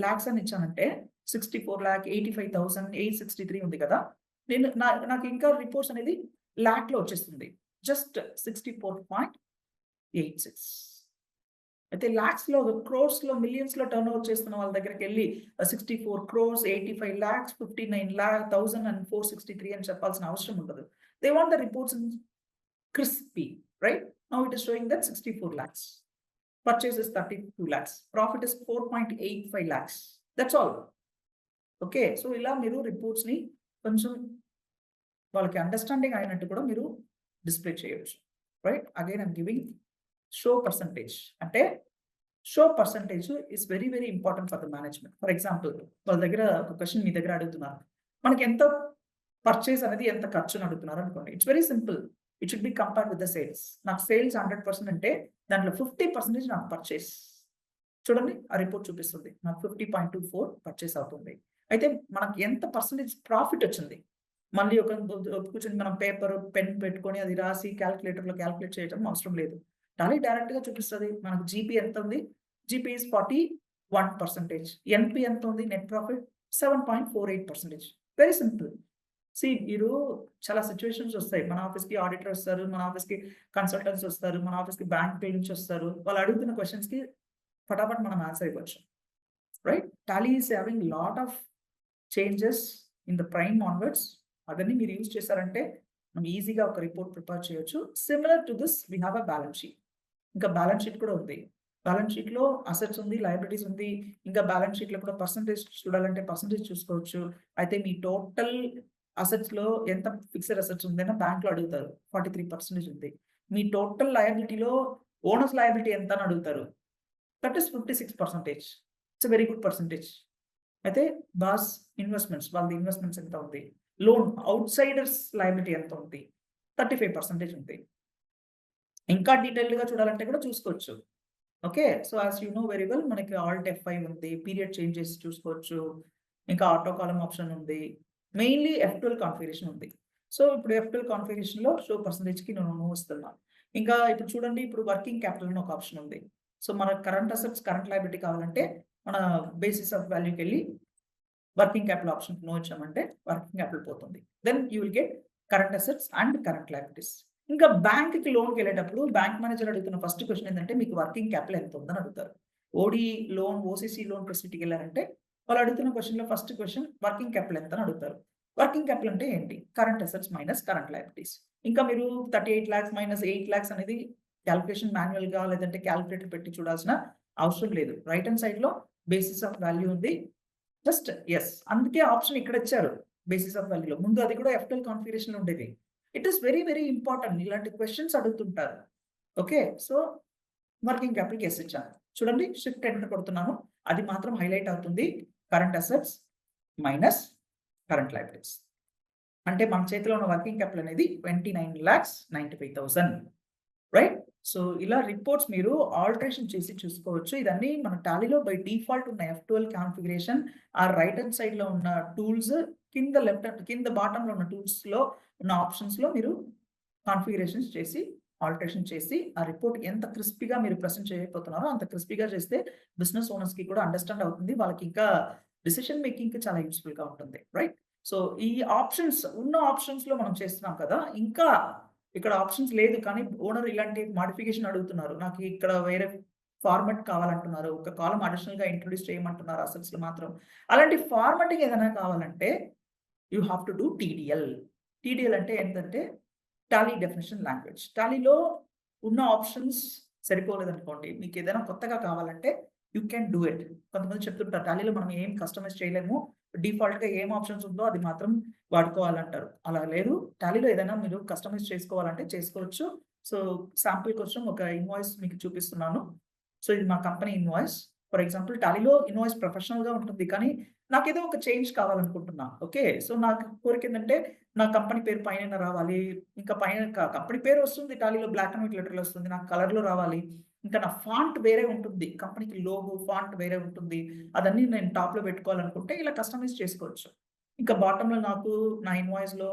లాక్స్ అని ఇచ్చానంటే 64,85,863 ఉంది కదా. నాకు ఇంకా రిపోర్ట్స్ అనేది లాక్ లో వచ్చేస్తుంది, జస్ట్ 64.86. అయితే లాక్స్ లో, క్రోర్స్ లో, మిలియన్స్ లో టర్న్ ఓవర్ చేస్తున్న వాళ్ళ దగ్గరికి వెళ్ళి 64 crores, 85 lakhs, 59,000 and 463 అని చెప్పాల్సిన అవసరం ఉండదు. They want the reports in crispy, right? Now it is showing that 64 lakhs. Purchase is 32 lakhs. Profit is 4.85 lakhs. That's all. Okay, so ఇలా మీరు రిపోర్ట్స్ ని కొంచెం వాళ్ళకి అండర్స్టాండింగ్ అయినట్టు కూడా మీరు డిస్ప్లే చేయొచ్చు, right? Again I'm giving show percentage. అంటే show percentage is very very important for the management. For example వాళ్ళ దగ్గర ఒక క్వశ్చన్ మీ దగ్గర అడుగుతున్నారు, మనకి ఎంత పర్చేస్ అనేది ఎంత ఖర్చు అని అడుగుతున్నారు అనుకోండి. It's very simple, it should be compared with the sales. నాకు సేల్స్ 100% అంటే దాంట్లో 50% నాకు పర్చేస్. చూడండి ఆ రిపోర్ట్ చూపిస్తుంది, నాకు 50.24 పర్చేస్ అవుతుంది. అయితే మనకి ఎంత పర్సెంటేజ్ ప్రాఫిట్ వచ్చింది, మళ్ళీ ఒక కూర్చొని మనం పేపర్ పెన్ పెట్టుకొని అది రాసి క్యాల్కులేటర్లో క్యాల్కులేట్ చేయడం అవసరం లేదు. టాలీ డైరెక్ట్ గా చూపిస్తుంది. మనకు జీపీ ఎంత ఉంది, జీపీ ఇస్ 41%. ఎన్పి ఎంత ఉంది, నెట్ ప్రాఫిట్ 7.48%. Very simple. మీరు చాలా సిచ్యువేషన్స్ వస్తాయి. మన ఆఫీస్కి ఆడిటర్ వస్తారు, మన ఆఫీస్కి కన్సల్టెంట్స్ వస్తారు, మన ఆఫీస్కి బ్యాంక్ నుంచి వస్తారు. వాళ్ళు అడుగుతున్న క్వశ్చన్స్ కి ఫటాఫట్ మనం ఆన్సర్ ఇవ్వచ్చు, right? Tally is having lot of changes in the prime onwards. అవన్నీ మీరు యూజ్ చేశారంటే మనం ఈజీగా ఒక రిపోర్ట్ ప్రిపేర్ చేయొచ్చు. Similar to this we have a balance sheet. ఇంకా బ్యాలెన్స్ షీట్ కూడా ఉంది. బ్యాలెన్స్ షీట్ లో అసెట్స్ ఉంది, లయబిలిటీస్ ఉంది. ఇంకా బ్యాలెన్స్ షీట్ లో కూడా పర్సంటేజ్ చూడాలంటే పర్సంటేజ్ చూసుకోవచ్చు. అయితే మీ టోటల్ అసెట్స్ లో ఎంత ఫిక్స్డ్ అసెట్స్ ఉందైనా బ్యాంక్ లో అడుగుతారు, 43% ఉంది. మీ టోటల్ లయబిలిటీలో ఓనర్స్ లయబిలిటీ ఎంత అని అడుగుతారు, that is 56%. It's very good percentage. అయితే బాస్ ఇన్వెస్ట్మెంట్స్, వాళ్ళది ఇన్వెస్ట్మెంట్స్ ఎంత ఉంది, లోన్ అవుట్ సైడర్స్ లయబిలిటీ ఎంత ఉంది, 35% ఉంది. ఇంకా డీటెయిల్డ్ గా చూడాలంటే కూడా చూసుకోవచ్చు. Okay, so as you know very well మనకి ఆల్ట్ F5 ఉంది, పీరియడ్ చేంజెస్ చూసుకోవచ్చు, ఇంకా ఆటో కాలం ఆప్షన్ ఉంది, మెయిన్లీ F12 కాన్ఫిగరేషన్ ఉంది. సో ఇప్పుడు F12 కాన్ఫిగరేషన్ లో షో పర్సంటేజ్ కి నేను వస్తున్నాను. ఇంకా ఇప్పుడు చూడండి, ఇప్పుడు వర్కింగ్ క్యాపిటల్ అని ఒక ఆప్షన్ ఉంది. సో మన కరెంట్ అసెట్స్, కరెంట్ లయబిలిటీ కావాలంటే మన బేసిస్ ఆఫ్ వాల్యూకి వెళ్ళి వర్కింగ్ క్యాపిటల్ ఆప్షన్ నో ఇచ్చామంటే వర్కింగ్ క్యాపిటల్ పోతుంది. Then you will get current assets and current liabilities. ఇంకా బ్యాంక్ కి లోన్కి వెళ్ళేటప్పుడు బ్యాంక్ మేనేజర్ అడుగుతున్న ఫస్ట్ క్వశ్చన్ ఏంటంటే మీకు వర్కింగ్ క్యాపిటల్ ఎంత ఉందని అడుగుతారు. ఓడి లోన్, ఓసీసీ లోన్ ఫెసిలిటీకి వెళ్ళారంటే వాళ్ళు అడుగుతున్న క్వశ్చన్ లో ఫస్ట్ క్వశ్చన్ వర్కింగ్ క్యాపిటల్ ఎంత అని అడుగుతారు. వర్కింగ్ క్యాపిటల్ అంటే ఏంటి, current assets minus current liabilities. ఇంకా మీరు 38 lakhs మైనస్ 8 lakhs అనేది క్యాల్కులేషన్ మాన్యువల్ గా లేదంటే క్యాల్కులేటర్ పెట్టి చూడాల్సిన అవసరం లేదు. రైట్ హ్యాండ్ సైడ్ లో బేసిస్ ఆఫ్ వాల్యూ ఉంది, జస్ట్ ఎస్. అందుకే ఆప్షన్ ఇక్కడ ఇచ్చారు బేసిస్ ఆఫ్ వాల్యూలో. ముందు అది కూడా F12 కాన్ఫిగరేషన్ ఉండేది. It is very very important, ఇలాంటి క్వశ్చన్స్ అడుగుతుంటారు. Okay, so working capital S ఇచ్చాను. చూడండి షిఫ్ట్ ఎంటర్ కొడుతున్నాను, అది మాత్రం హైలైట్ అవుతుంది, current assets minus current liabilities. అంటే మన చేతిలో ఉన్న వర్కింగ్ క్యాపిటల్ అనేది 29,95,000, రైట్? సో ఇలా రిపోర్ట్స్ మీరు ఆల్టరేషన్ చేసి చూసుకోవచ్చు. ఇదన్నీ మన టాలీలో బై డిఫాల్ట్ ఉన్న F12 కాన్ఫిగరేషన్. ఆ రైట్ హ్యాండ్ సైడ్ లో ఉన్న టూల్స్, కింద కింద బాటమ్ లో ఉన్న టూల్స్ లో ఉన్న ఆప్షన్స్ లో మీరు కాన్ఫిగరేషన్స్ చేసి ఆల్టరేషన్ చేసి ఆ రిపోర్ట్ ఎంత క్రిస్పీగా మీరు ప్రెజెంట్ చేయబోతున్నారో అంత క్రిస్పీగా చేస్తే బిజినెస్ ఓనర్స్ కి కూడా అండర్స్టాండ్ అవుతుంది, వాళ్ళకి ఇంకా డిసిషన్ మేకింగ్ కి చాలా యూస్ఫుల్ గా ఉంటుంది, రైట్? సో ఈ ఆప్షన్స్ ఉన్న ఆప్షన్స్ లో మనం చేస్తున్నాం కదా. ఇంకా ఇక్కడ ఆప్షన్స్ లేదు కానీ ఓనర్ ఇలాంటి మాడిఫికేషన్ అడుగుతున్నారు, నాకు ఇక్కడ వేరే ఫార్మాట్ కావాలంటున్నారు, ఒక కాలం అడిషనల్ గా ఇంట్రొడ్యూస్ చేయమంటున్నారు అసెట్స్ లో మాత్రం. అలాంటి ఫార్మాటింగ్ ఏదైనా కావాలంటే you have to do TDL. TDL అంటే ఏంటంటే టాలీ డెఫినేషన్ లాంగ్వేజ్. టాలీలో ఉన్న ఆప్షన్స్ సరిపోలేదనుకోండి, మీకు ఏదైనా కొత్తగా కావాలంటే యూ కెన్ డూ ఇట్. కొంతమంది చెప్తుంటారు టాలీలో మనం ఏం కస్టమైజ్ చేయలేము, డిఫాల్ట్ గా ఏం ఆప్షన్స్ ఉందో అది మాత్రం వాడుకోవాలంటారు. అలా లేదు, టాలీలో ఏదైనా మీరు కస్టమైజ్ చేసుకోవాలంటే చేసుకోవచ్చు. సో శాంపుల్ కోసం ఒక ఇన్వాయిస్ మీకు చూపిస్తున్నాను. సో ఇది మా కంపెనీ ఇన్వాయిస్. ఫర్ ఎగ్జాంపుల్ టాలీలో ఇన్వాయిస్ ప్రొఫెషనల్ గా ఉంటుంది, కానీ నాకేదో ఒక చేంజ్ కావాలనుకుంటున్నా. ఓకే, సో నాకు కోరిక ఏంటంటే నా కంపెనీ పేరు పైన రావాలి. ఇంకా పైన కంపెనీ పేరు వస్తుంది టాలీలో బ్లాక్ అండ్ వైట్ లెటర్‌లో వస్తుంది. నాకు కలర్‌లో రావాలి. ఇంకా నా ఫాంట్ వేరే ఉంటుంది. కంపెనీకి లోగో, ఫాంట్ వేరే ఉంటుంది. అదన్నీ నేను టాప్‌లో పెట్టుకోవాలనుకుంటే ఇలా కస్టమైజ్ చేసుకోవచ్చు. ఇంకా బాటమ్‌లో నాకు నా ఇన్వాయిస్‌లో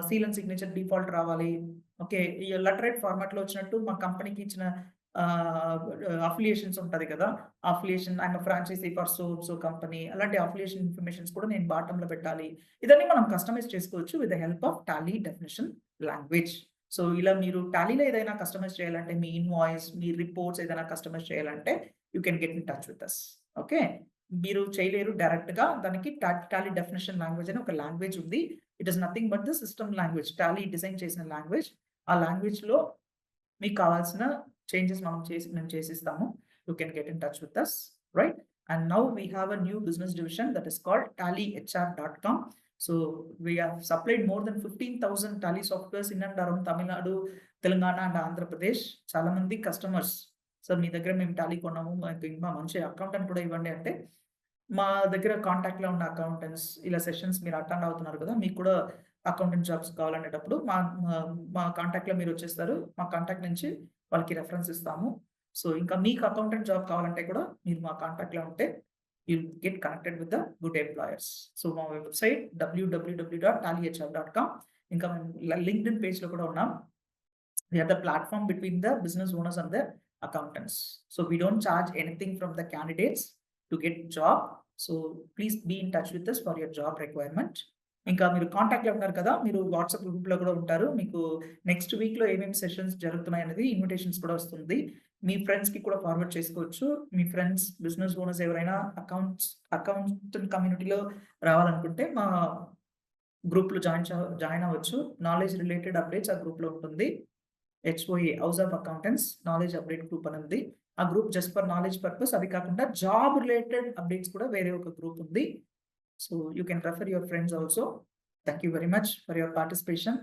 సీల్ అండ్ సిగ్నేచర్ డిఫాల్ట్ రావాలి. ఓకే. ఈ లెటరేట్ ఫార్మాట్‌లో వచ్చినట్టు మా కంపెనీకి ఇచ్చిన ఆహ్, అఫిలియేషన్స్ ఉంటది కదా! Affiliation I'm a franchisee for so so company అలాంటి అఫిలియేషన్ ఇన్ఫర్మేషన్స్ కూడా నేను బాటమ్‌లో పెట్టాలి. ఇదన్నీ మనం కస్టమైజ్ చేసుకోవచ్చు with the help of Tally definition language. So, ఇలా మీరు టాలీలో ఏదైనా కస్టమైజ్ చేయాలంటే మీ ఇన్వాయిస్, మీ రిపోర్ట్స్ ఏదైనా కస్టమైజ్ చేయాలంటే you can get in touch with us. Okay. మీరు చేయలేరు డైరెక్ట్‌గా దానికి టాలీ డెఫినిషన్ లాంగ్వేజ్ అని ఒక లాంగ్వేజ్ ఉంది. It is nothing but the system language. Tally design చేసిన లాంగ్వేజ్. ఆ లాంగ్వేజ్‌లో మీకు కావాల్సిన చేంజెస్ మేము చేసిస్తాము. You can get in touch with us. Right? And now we have a new business division that is called tallyhr.com. So we have supplied more than 15,000 Tally softwares in and around Tamil Nadu, Telangana and Andhra Pradesh. చాలా మంది customers sir మీ దగ్గర మేము Tally కొన్నాము. మాకు ఇంకా మంచి accountant కూడా ఇవ్వండి అంటే, మా దగ్గర కాంటాక్ట్‌లో ఉన్న అకౌంటెంట్స్ ఇలా సెషన్స్ మీరు అటెండ్ అవుతున్నారు కదా! మీకు కూడా అకౌంటెంట్ జాబ్స్ కావాలనేటప్పుడు మా మా మా కాంటాక్ట్‌లో మీరొచ్చేస్తారు. మా కాంటాక్ట్ నుంచి వాళ్ళకి రిఫరెన్స్ ఇస్తాము. సో, ఇంకా మీకు అకౌంటెంట్ జాబ్ కావాలంటే కూడా మీరు మా కాంటాక్ట్‌లో ఉంటే you'll get connected with the good employers. So, మా వెబ్‌సైట్ www.tallyhr.com. ఇంకా మేము లింక్డ్ఇన్ పేజ్‌లో కూడా ఉన్నాం. We are the platform between the business owners and the accountants. So we don't charge anything from the candidates to get job. So please be in touch with us for your job requirement. ఇంకా మీరు కాంటాక్ట్‌లో ఉన్నారు కదా! మీరు WhatsApp గ్రూప్‌లో కూడా ఉంటారు. మీకు నెక్స్ట్ వీక్‌లో ఏమేమి సెషన్స్ జరుగుతున్నాయనేది ఇన్విటేషన్స్ కూడా వస్తుంది. మీ ఫ్రెండ్స్‌కి కూడా ఫార్వర్డ్ చేసుకోవచ్చు. మీ ఫ్రెండ్స్, బిజినెస్ ఓనర్స్ ఎవరైనా అకౌంటెంట్ కమ్యూనిటీలో రావాలనుకుంటే మా గ్రూప్‌లో జాయిన్ అవ్వచ్చు. నాలెడ్జ్ రిలేటెడ్ అప్డేట్స్ ఆ గ్రూప్‌లో ఉంటుంది. HOA house of accountants knowledge update group అని ఉంది. ఆ group just for knowledge purpose. అది కాకుండా జాబ్ రిలేటెడ్ అప్డేట్స్ కూడా వేరే ఒక గ్రూప్ ఉంది. So you can refer your friends also. Thank you very much for your participation.